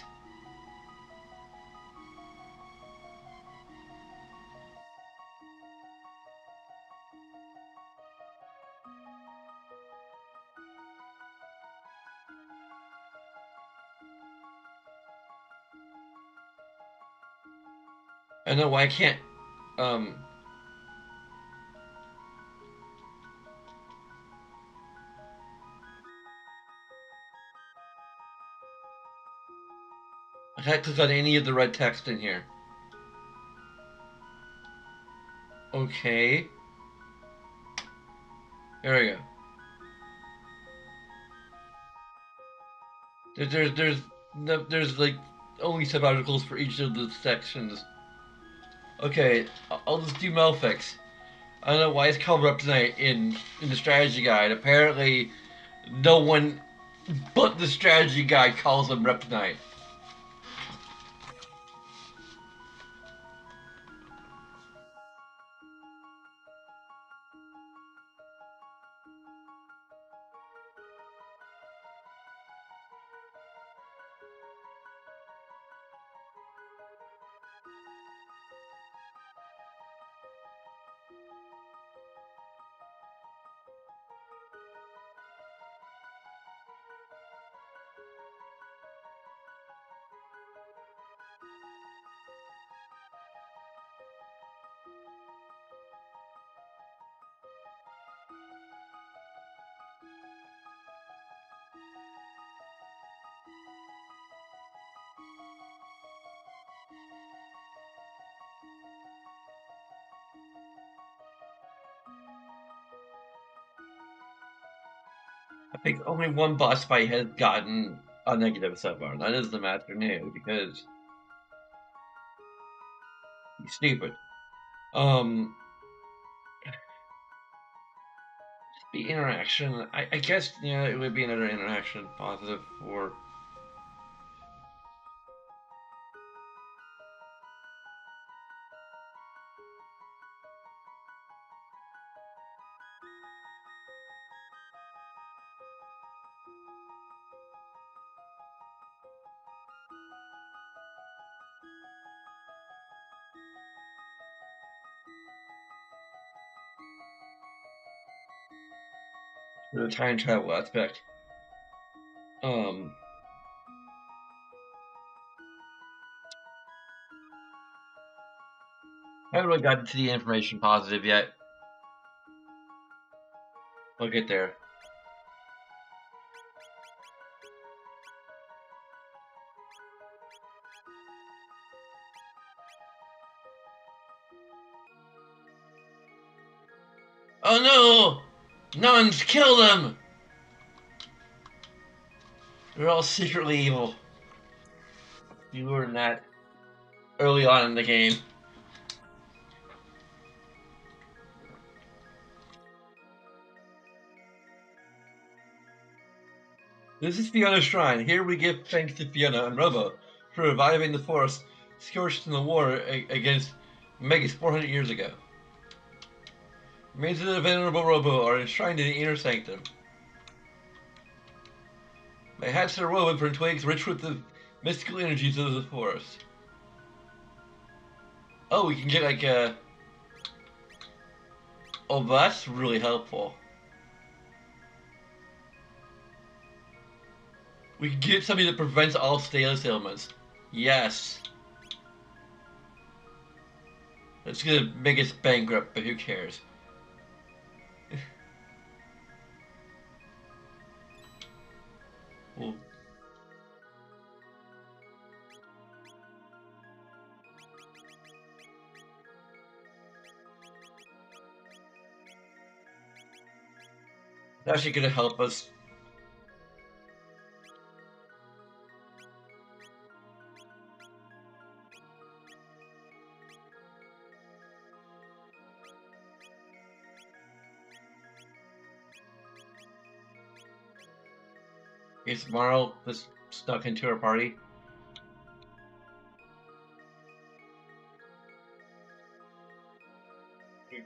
S1: I don't know why I can't. Um, I can't click on any of the red text in here. Okay. There we go. There's no, there's like only subarticles for each of the sections. Okay, I'll just do Melfix. I don't know why it's called Reptonite in the strategy guide. Apparently, no one but the strategy guide calls them Reptonite. I think only one boss fight has gotten a negative so far. That is the Master New because he's stupid. Um, the interaction. I guess it would be another interaction positive for. The time travel aspect. Um, I haven't really gotten to the information positive yet. We'll get there. Oh no! Nuns, kill them! They're all secretly evil. You learned that early on in the game. This is Fiona's shrine. Here we give thanks to Fiona and Robo for reviving the forest scorched in the war against Megas 400 years ago. Remains of the venerable Robo are enshrined in the inner sanctum. My hats are woven from twigs rich with the mystical energies of the forest. Oh, we can get like a. Oh, that's really helpful. We can get something that prevents all status ailments. Yes. That's gonna make us bankrupt, but who cares? Well, it's actually gonna help us. Is Marl just stuck into our party?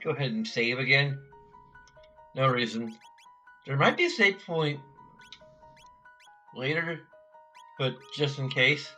S1: Go ahead and save again. No reason. There might be a save point later, but just in case.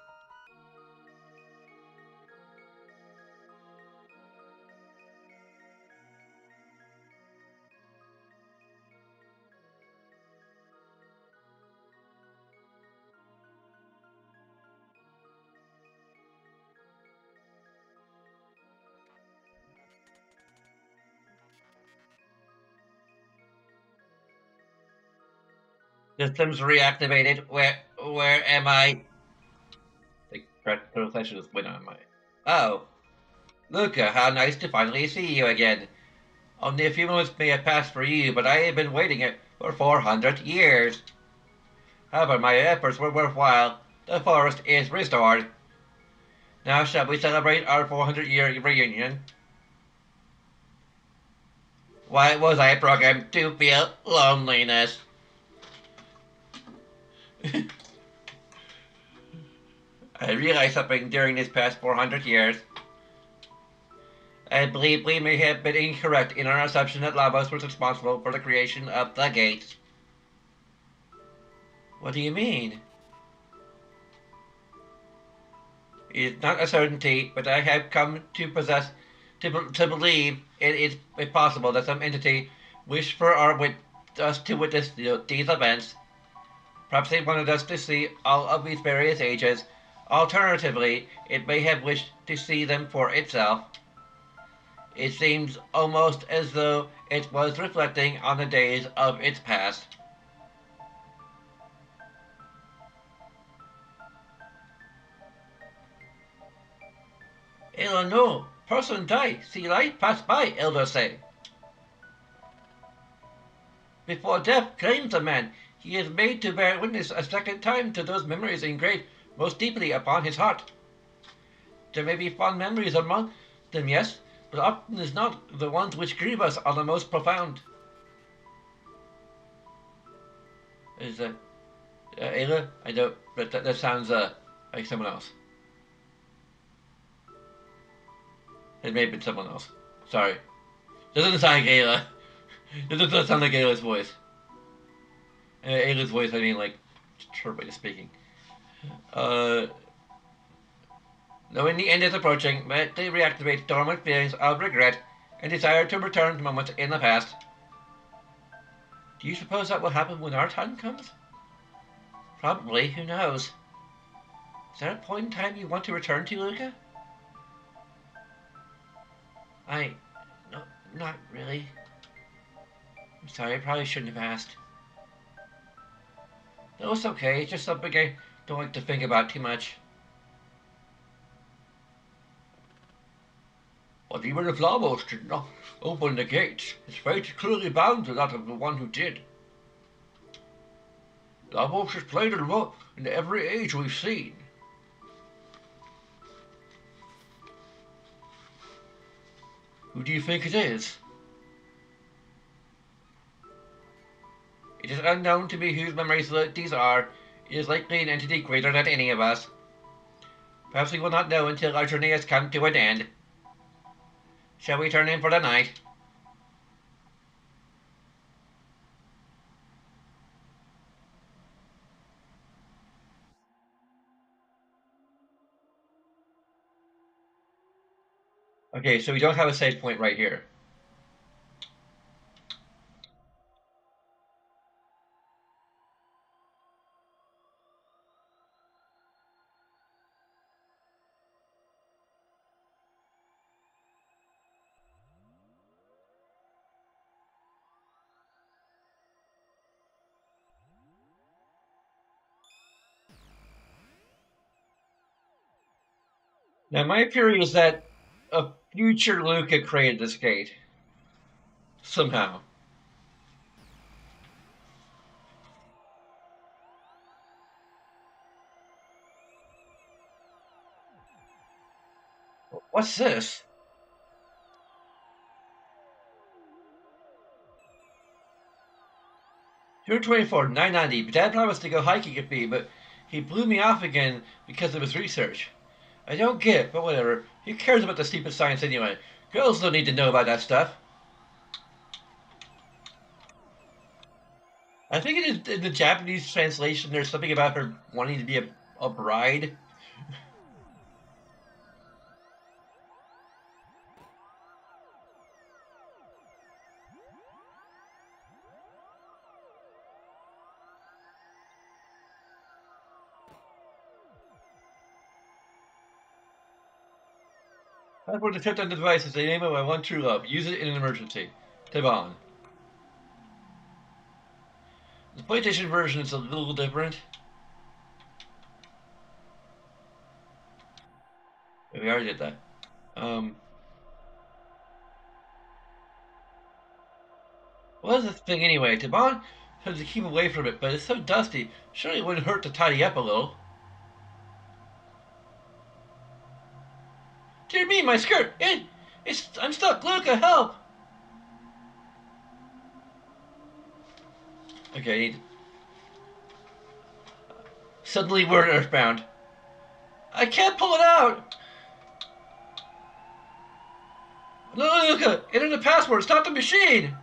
S1: Systems reactivated. Where am I? The translation is when am I? Oh, Luca, how nice to finally see you again. Only a few moments may have passed for you, but I have been waiting it for 400 years. However, my efforts were worthwhile. The forest is restored. Now shall we celebrate our 400-year reunion? Why was I programmed to feel loneliness? I realized something during these past 400 years. I believe we may have been incorrect in our assumption that Lavos was responsible for the creation of the gates. What do you mean? It is not a certainty, but I have come to to believe it is possible that some entity wished for us to witness these events. Perhaps they wanted us to see all of these various ages. Alternatively, it may have wished to see them for itself. It seems almost as though it was reflecting on the days of its past. No, person die, see light pass by, elders say. Before death claims a man, He is made to bear witness a second time to those memories engraved most deeply upon his heart. There may be fond memories among them, yes, but often is not the ones which grieve us are the most profound. Is Ayla? I don't. But that sounds like someone else. It may have been someone else. Sorry. Doesn't sound like Ayla. It doesn't sound like Ayla's voice. Ayla's voice, I mean, like, her way of speaking. Uh, Knowing the end is approaching, but they reactivate dormant feelings of regret and desire to return to moments in the past. Do you suppose that will happen when our time comes? Probably. Who knows? Is there a point in time you want to return to, Luca? I. No, not really. I'm sorry, I probably shouldn't have asked. No, it's okay. It's just something I don't like to think about too much. But even if Lamos did not open the gates, his fate is clearly bound to that of the one who did. Lamos has played a role in every age we've seen. Who do you think it is? It is unknown to me whose memories these are. It is likely an entity greater than any of us. Perhaps we will not know until our journey has come to an end. Shall we turn in for the night? Okay, so we don't have a save point right here. Now, my theory is that a future Luca created this gate. Somehow. What's this? June 24th, 990. Dad promised to go hiking with me, but he blew me off again because of his research. I don't get it, but whatever. Who cares about the stupid science anyway? Girls don't need to know about that stuff. I think in the Japanese translation, there's something about her wanting to be a bride. Password to tip on the device is the name of my one true love. Use it in an emergency. Tibon. The PlayStation version is a little different. We already did that. What is this thing anyway? Tibon said to keep away from it, but it's so dusty. Surely it wouldn't hurt to tidy up a little. Dear me, my skirt! I'm stuck! Luca, help! Okay, suddenly we're earthbound. I can't pull it out! No, Luca, enter the password, stop the machine!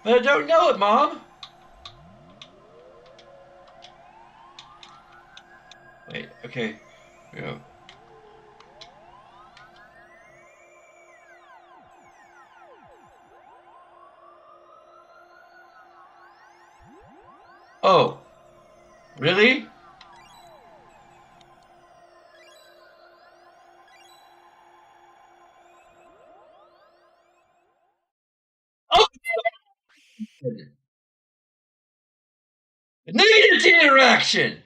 S1: But I don't know it, Mom! Wait, okay. Yeah. Oh, really? Oh! Negative interaction!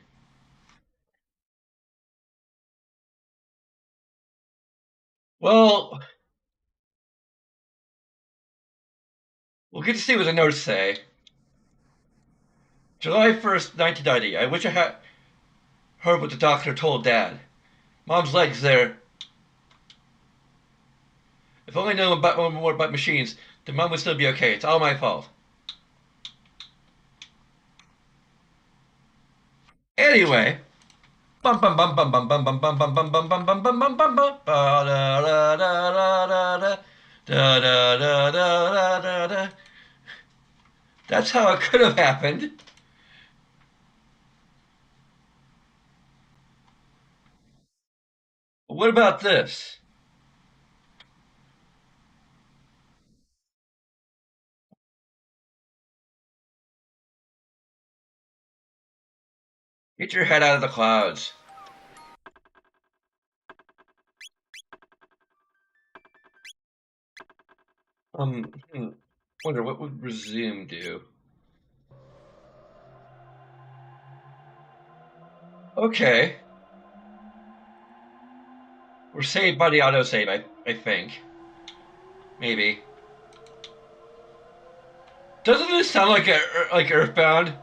S1: Well, We'll get to see what the notes say. July 1st, 1990. I wish I had heard what the doctor told Dad. Mom's legs there. If only I knew more about machines, then Mom would still be okay. It's all my fault. Anyway. Bum bum bum bum bum bum bum bum bum bum bum bum bum bum bum bum bum da da da da da da da da da da da. That's how it could have happened. What about this? Get your head out of the clouds. Hmm. Wonder what would resume do? Okay. We're saved by the autosave, I think. Maybe. Doesn't this sound like Earthbound?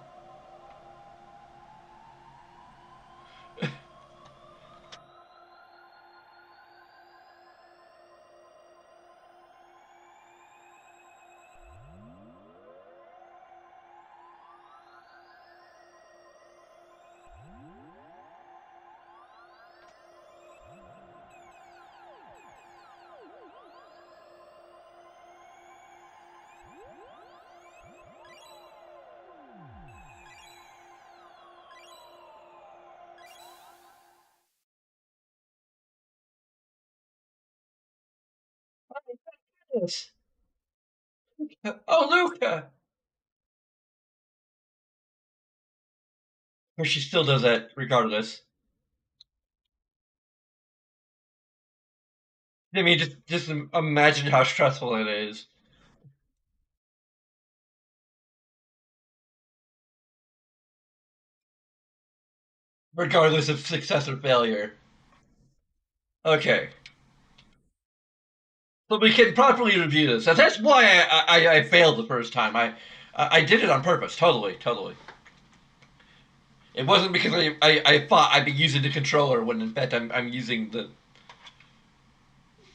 S1: Yes. Oh, Luca! Or she still does that regardless. I mean, just imagine how stressful it is. Regardless of success or failure. Okay. So we can properly review this. That's why I failed the first time. I did it on purpose. Totally, totally. It wasn't because I thought I'd be using the controller when in fact I'm using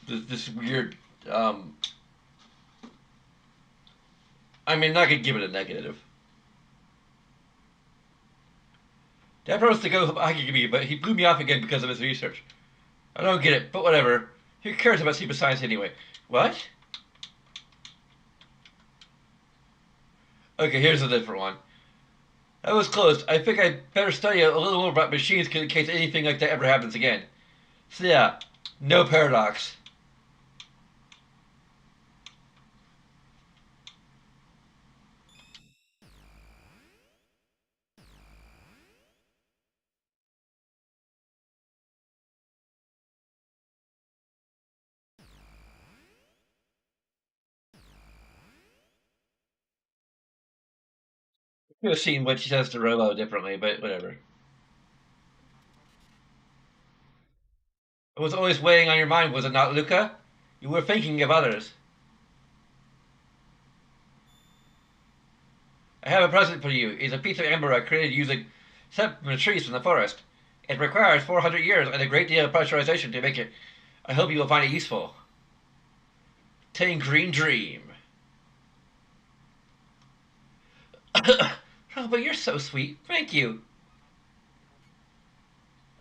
S1: this weird. Um, I mean, not gonna give it a negative. That promised to go hockey, but he blew me off again because of his research. I don't get it, but whatever. Who cares about super science anyway? What? Okay, here's a different one. That was close. I think I'd better study a little more about machines in case anything like that ever happens again. So yeah, no paradox. Could have seen what she says to Rolo differently, but whatever. It was always weighing on your mind, was it not, Luca? You were thinking of others. I have a present for you. It's a piece of amber I created using sap from the trees from the forest. It requires 400 years and a great deal of pressurization to make it. I hope you will find it useful. Green Dream. Oh, but you're so sweet. Thank you.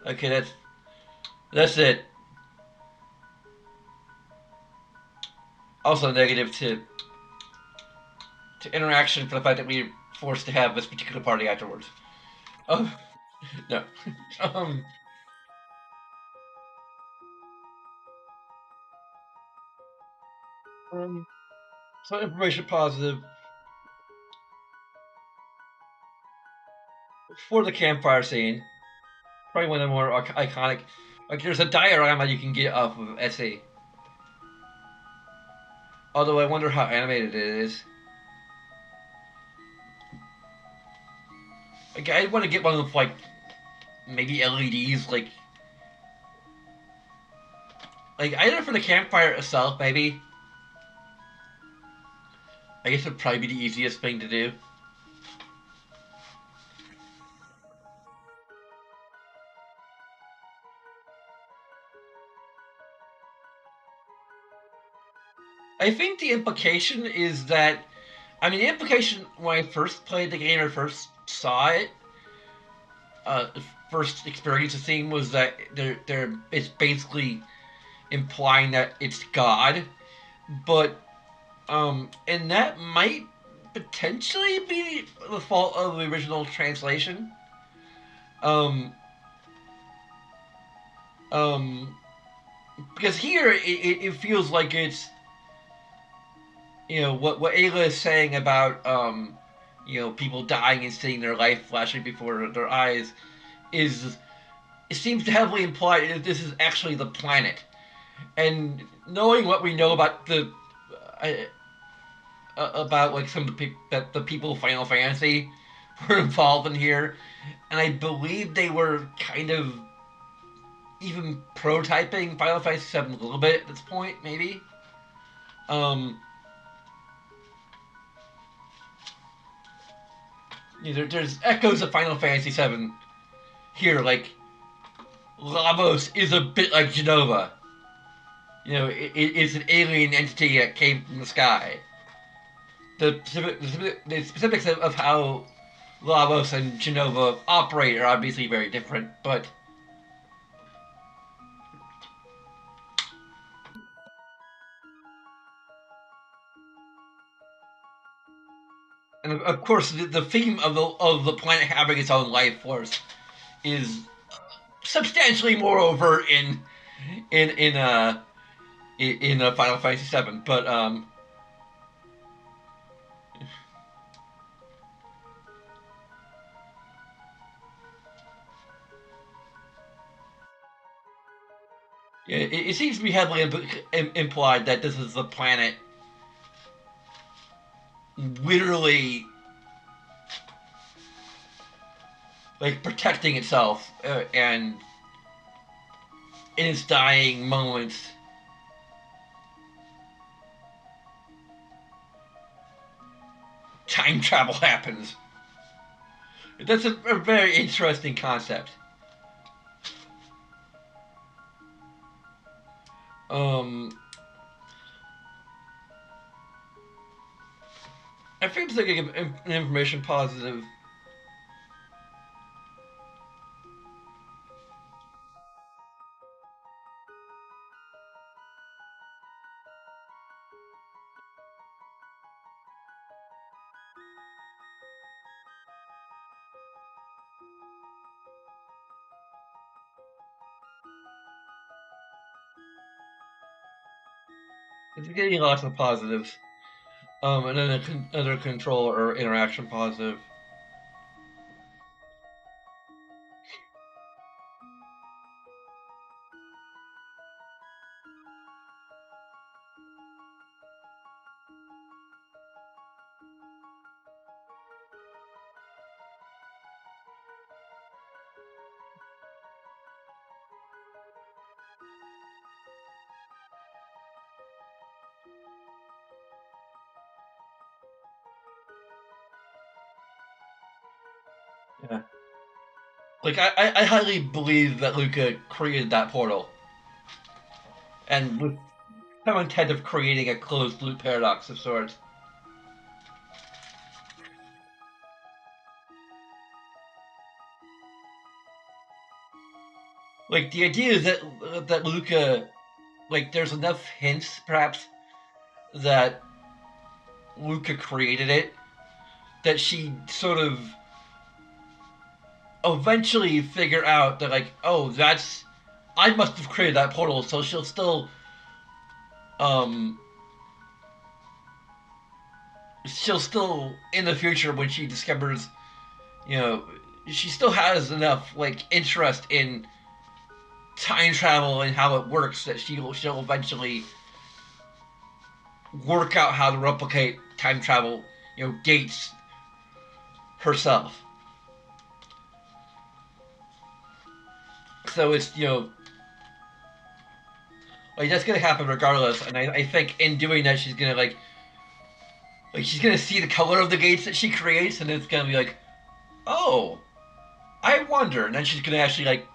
S1: Okay, that's it. Also negative to interaction for the fact that we were forced to have this particular party afterwards. Oh no. um, um some information positive for the campfire scene. Probably one of the more iconic. Like there's a diorama you can get off of Etsy. Although I wonder how animated it is. Like I want to get one of like maybe LEDs, like either for the campfire itself, maybe. I guess it'd probably be the easiest thing to do. I think the implication is that, I mean, the implication when I first played the game or first saw it, first experienced the theme was that it's basically implying that it's God, but and that might potentially be the fault of the original translation. Um, um, because here it feels like it's, what Ayla is saying about people dying and seeing their life flashing before their eyes is, it seems to heavily imply that this is actually the planet. And knowing what we know about uh, about like some of the people of Final Fantasy were involved in here, and I believe they were kind of even prototyping Final Fantasy VII a little bit at this point, maybe. Um, there's echoes of Final Fantasy VII here, like Lavos is a bit like Genova. It's an alien entity that came from the sky. The specifics of how Lavos and Genova operate are obviously very different, but and of course the theme of the planet having its own life force is substantially more overt in in uh Final Fantasy VII, but it seems to be heavily implied that this is the planet literally like protecting itself and in its dying moments time travel happens. That's a very interesting concept. Um, I think it's like an information positive. It's getting lots of positives. And then another control or interaction positive. Yeah. Like I highly believe that Luca created that portal, and with some intent of creating a closed loop paradox of sorts. Like the idea is that Luca, like there's enough hints perhaps that Luca created it, that she sort of eventually figure out that like, oh, that's, I must have created that portal, so um she'll still in the future when she discovers, you know, she still has enough like interest in time travel and how it works that she'll eventually work out how to replicate time travel, gates herself. So it's, like that's gonna happen regardless, and I think in doing that she's gonna like Like she's gonna see the color of the gates that she creates, and it's gonna be like, oh, I wonder. And then she's gonna actually like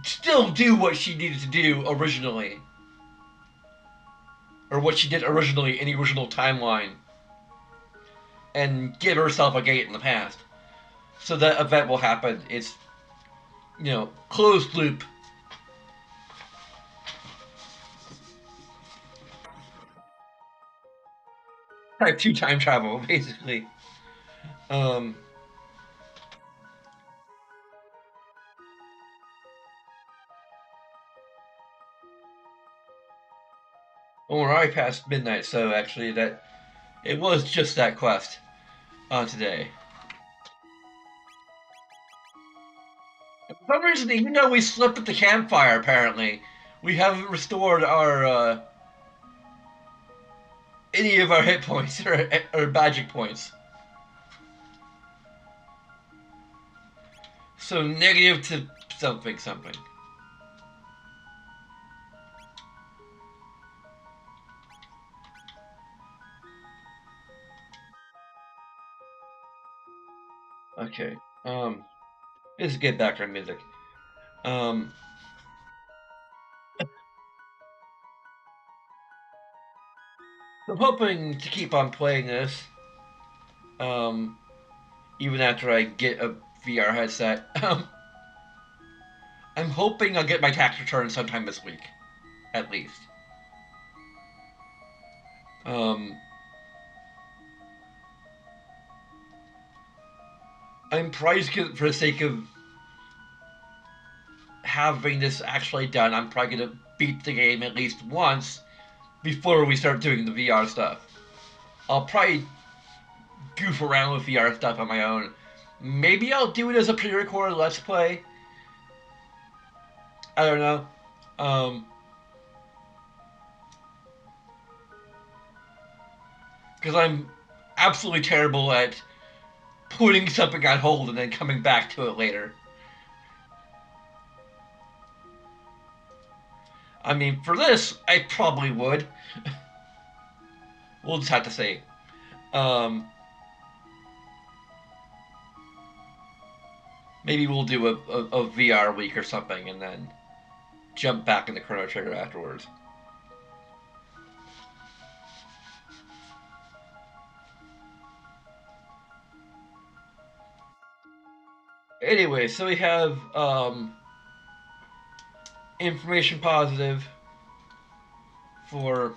S1: still do what she needed to do originally, or what she did originally in the original timeline, and give herself a gate in the past. So that event will happen. It's closed loop. Type two time travel, basically. Um, well, we're already past midnight, so actually that it was just that quest today. For some reason, even though we slept at the campfire, apparently, we haven't restored our any of our hit points or magic points. So negative to something something. Okay. This is good background music. Um, I'm hoping to keep on playing this. Um, even after I get a VR headset. I'm hoping I'll get my tax return sometime this week, at least. Um, I'm probably for the sake of having this actually done, I'm probably gonna beat the game at least once before we start doing the VR stuff. I'll probably goof around with VR stuff on my own. Maybe I'll do it as a pre-recorded Let's Play. I don't know. Um, because I'm absolutely terrible at putting something on hold and then coming back to it later. I mean, for this, I probably would. We'll just have to see. Um, maybe we'll do a VR week or something and then jump back into Chrono Trigger afterwards. Anyway, so we have information positive for.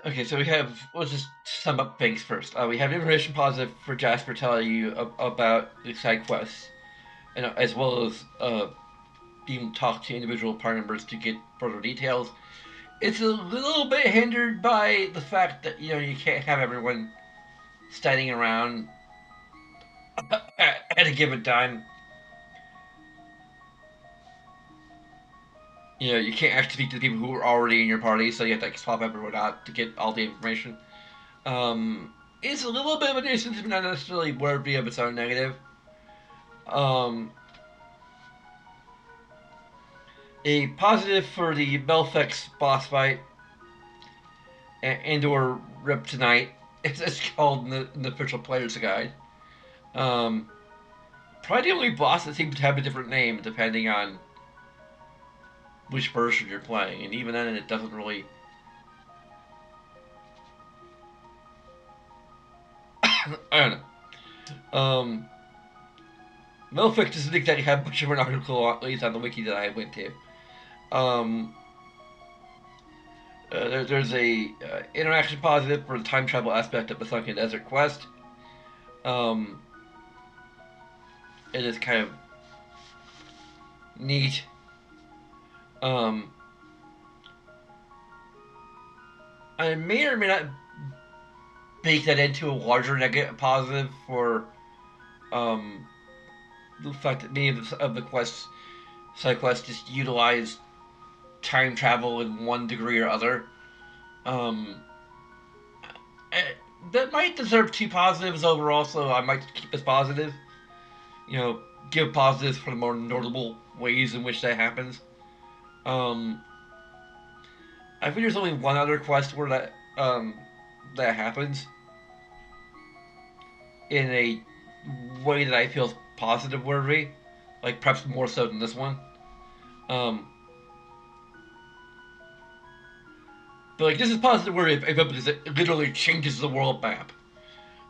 S1: Okay. So we have. Let's just sum up things first. We have information positive for Jasper telling you about the side quests, and as well as being talked to individual party members to get further details. It's a little bit hindered by the fact that you can't have everyone standing around at a given time. You can't actually speak to the people who are already in your party, so you have to like, swap everyone out to get all the information. It's a little bit of a nuisance, but not necessarily worthy of its own negative. Um, a positive for the Belfex boss fight and/or Rip Tonight. It's called in the official player's guide. Um, Probably the only boss that seems to have a different name depending on which version you're playing, and even then, it doesn't really. I don't know. Melfic doesn't exactly have much of an article, at least on the wiki that I went to. Um, there's a interaction positive for the time travel aspect of the Sunken Desert quest. Um, it is kind of neat. Um, I may or may not bake that into a larger negative positive for um, the fact that many of the quests, side quests, just utilize time travel in one degree or other. Um, that might deserve two positives overall, so I might keep this positive. You know, give positives for the more notable ways in which that happens. Um, I think there's only one other quest where that happens in a way that I feel positive worthy, like perhaps more so than this one. Um, but like this is positive worthy because it literally changes the world map.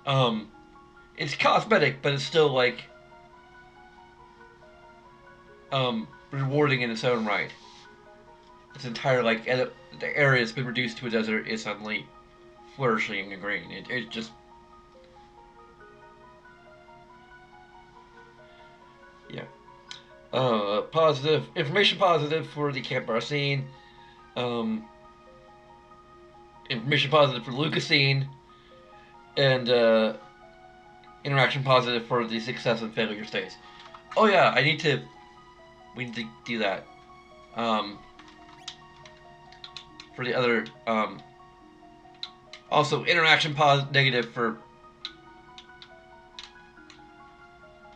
S1: Um, it's cosmetic, but it's still like rewarding in its own right. Its entire like the area that's been reduced to a desert is suddenly flourishing and green. It just yeah. Positive information positive for the campfire scene. Um, information positive for Lucas scene, and interaction positive for the success and failure states. Oh yeah, I need to. We need to do that. Um, for the other. Also, interaction positive negative for.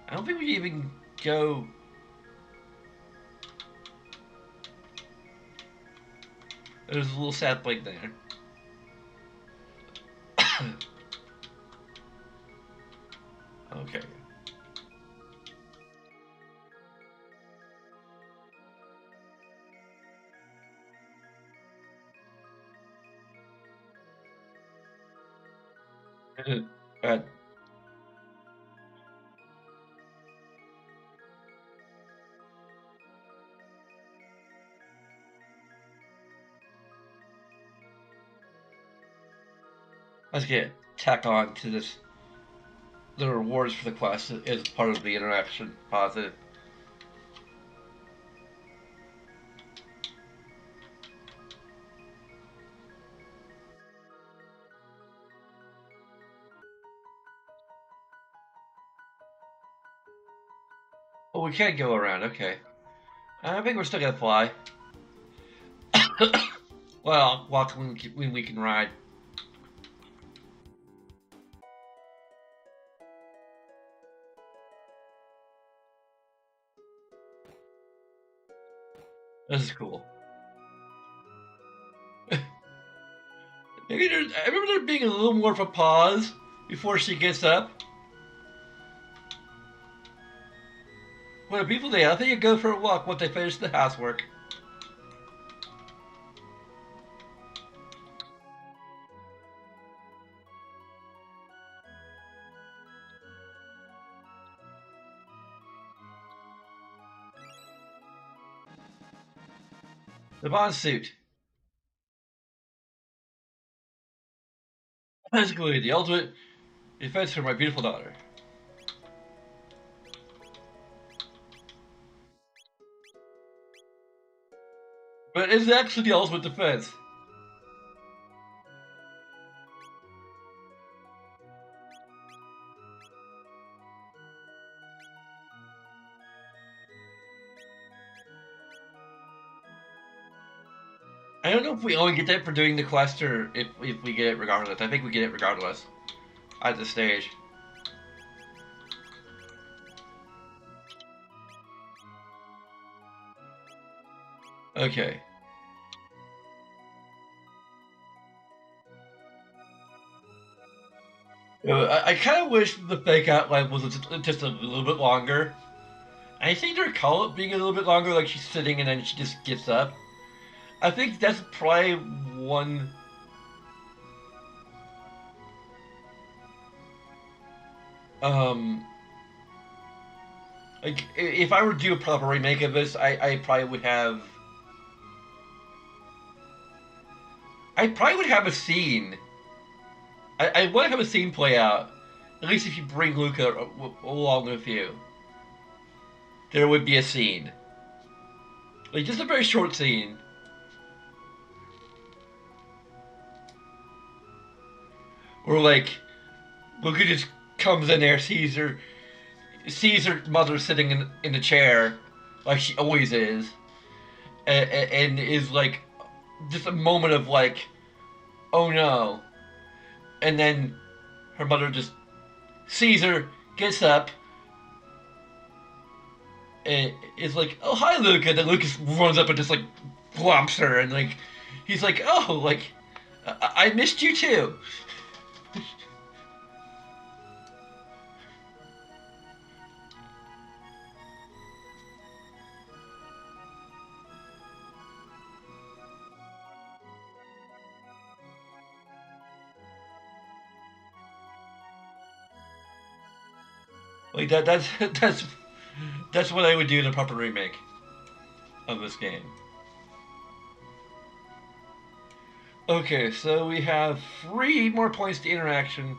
S1: I don't think we even go. There's a little sad blank there. Okay. uh, let's get tack on to this. The rewards for the quest is part of the interaction positive. Oh, we can't go around. Okay. I think we're still gonna fly. Well, walk when we can ride. This is cool. Maybe there's. I remember there being a little more of a pause before she gets up. When people do, I think you go for a walk once they finish the housework. The bond suit. Basically, the ultimate defense for my beautiful daughter. But it's actually the ultimate defense. I don't know if we only get that for doing the quest or if we get it regardless. I think we get it regardless at this stage. Okay. I kind of wish the fake outline was just a little bit longer. I think they recall it being a little bit longer, like she's sitting and then she just gets up. I think that's probably one. Um, like if I were to do a proper remake of this, I probably would have. I probably would have a scene. I want to have a scene play out. At least if you bring Luca along with you, there would be a scene. Like just a very short scene. Where like Luca just comes in there, sees her mother sitting in the chair, like she always is, and is like just a moment of like, oh no, and then her mother just sees her, gets up, and it's like, "Oh, hi, Luca." And then Lucas runs up and just like whomps her, and like he's like, "Oh, like I missed you too." Like that's what I would do in a proper remake of this game. Okay, so we have 3 more points to interaction.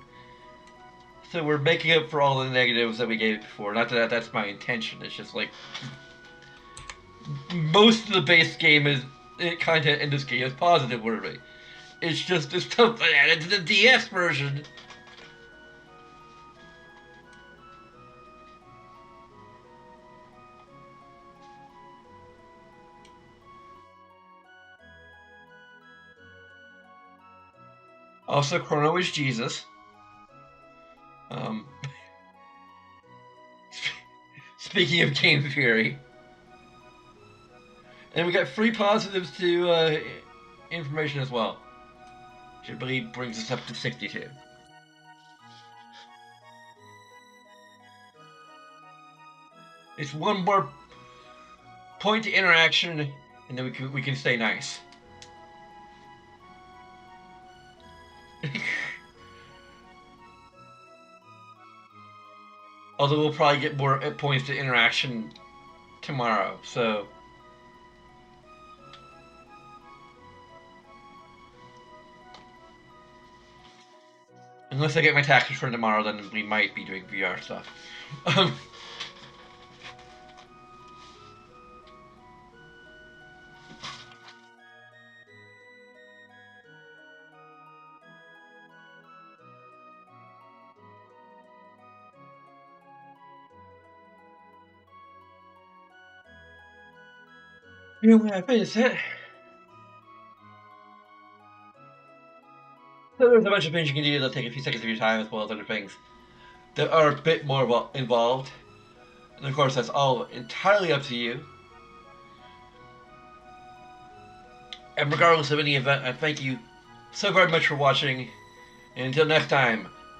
S1: So we're making up for all the negatives that we gave before. Not that that's my intention. It's just like most of the base game is content in this game is positive wording. It's just the stuff that added to the DS version. Also, Chrono is Jesus. Um, speaking of game theory, and we got 3 positives to information as well, which I believe brings us up to 62. It's 1 more point to interaction, and then we can stay nice. Although we'll probably get more points to interaction tomorrow, so unless I get my tax return tomorrow, then we might be doing VR stuff. Um, anyway, I finished it. So there's a bunch of things you can do that'll take a few seconds of your time, as well as other things that are a bit more involved. And of course, that's all entirely up to you. And regardless of any event, I thank you so very much for watching. And until next time,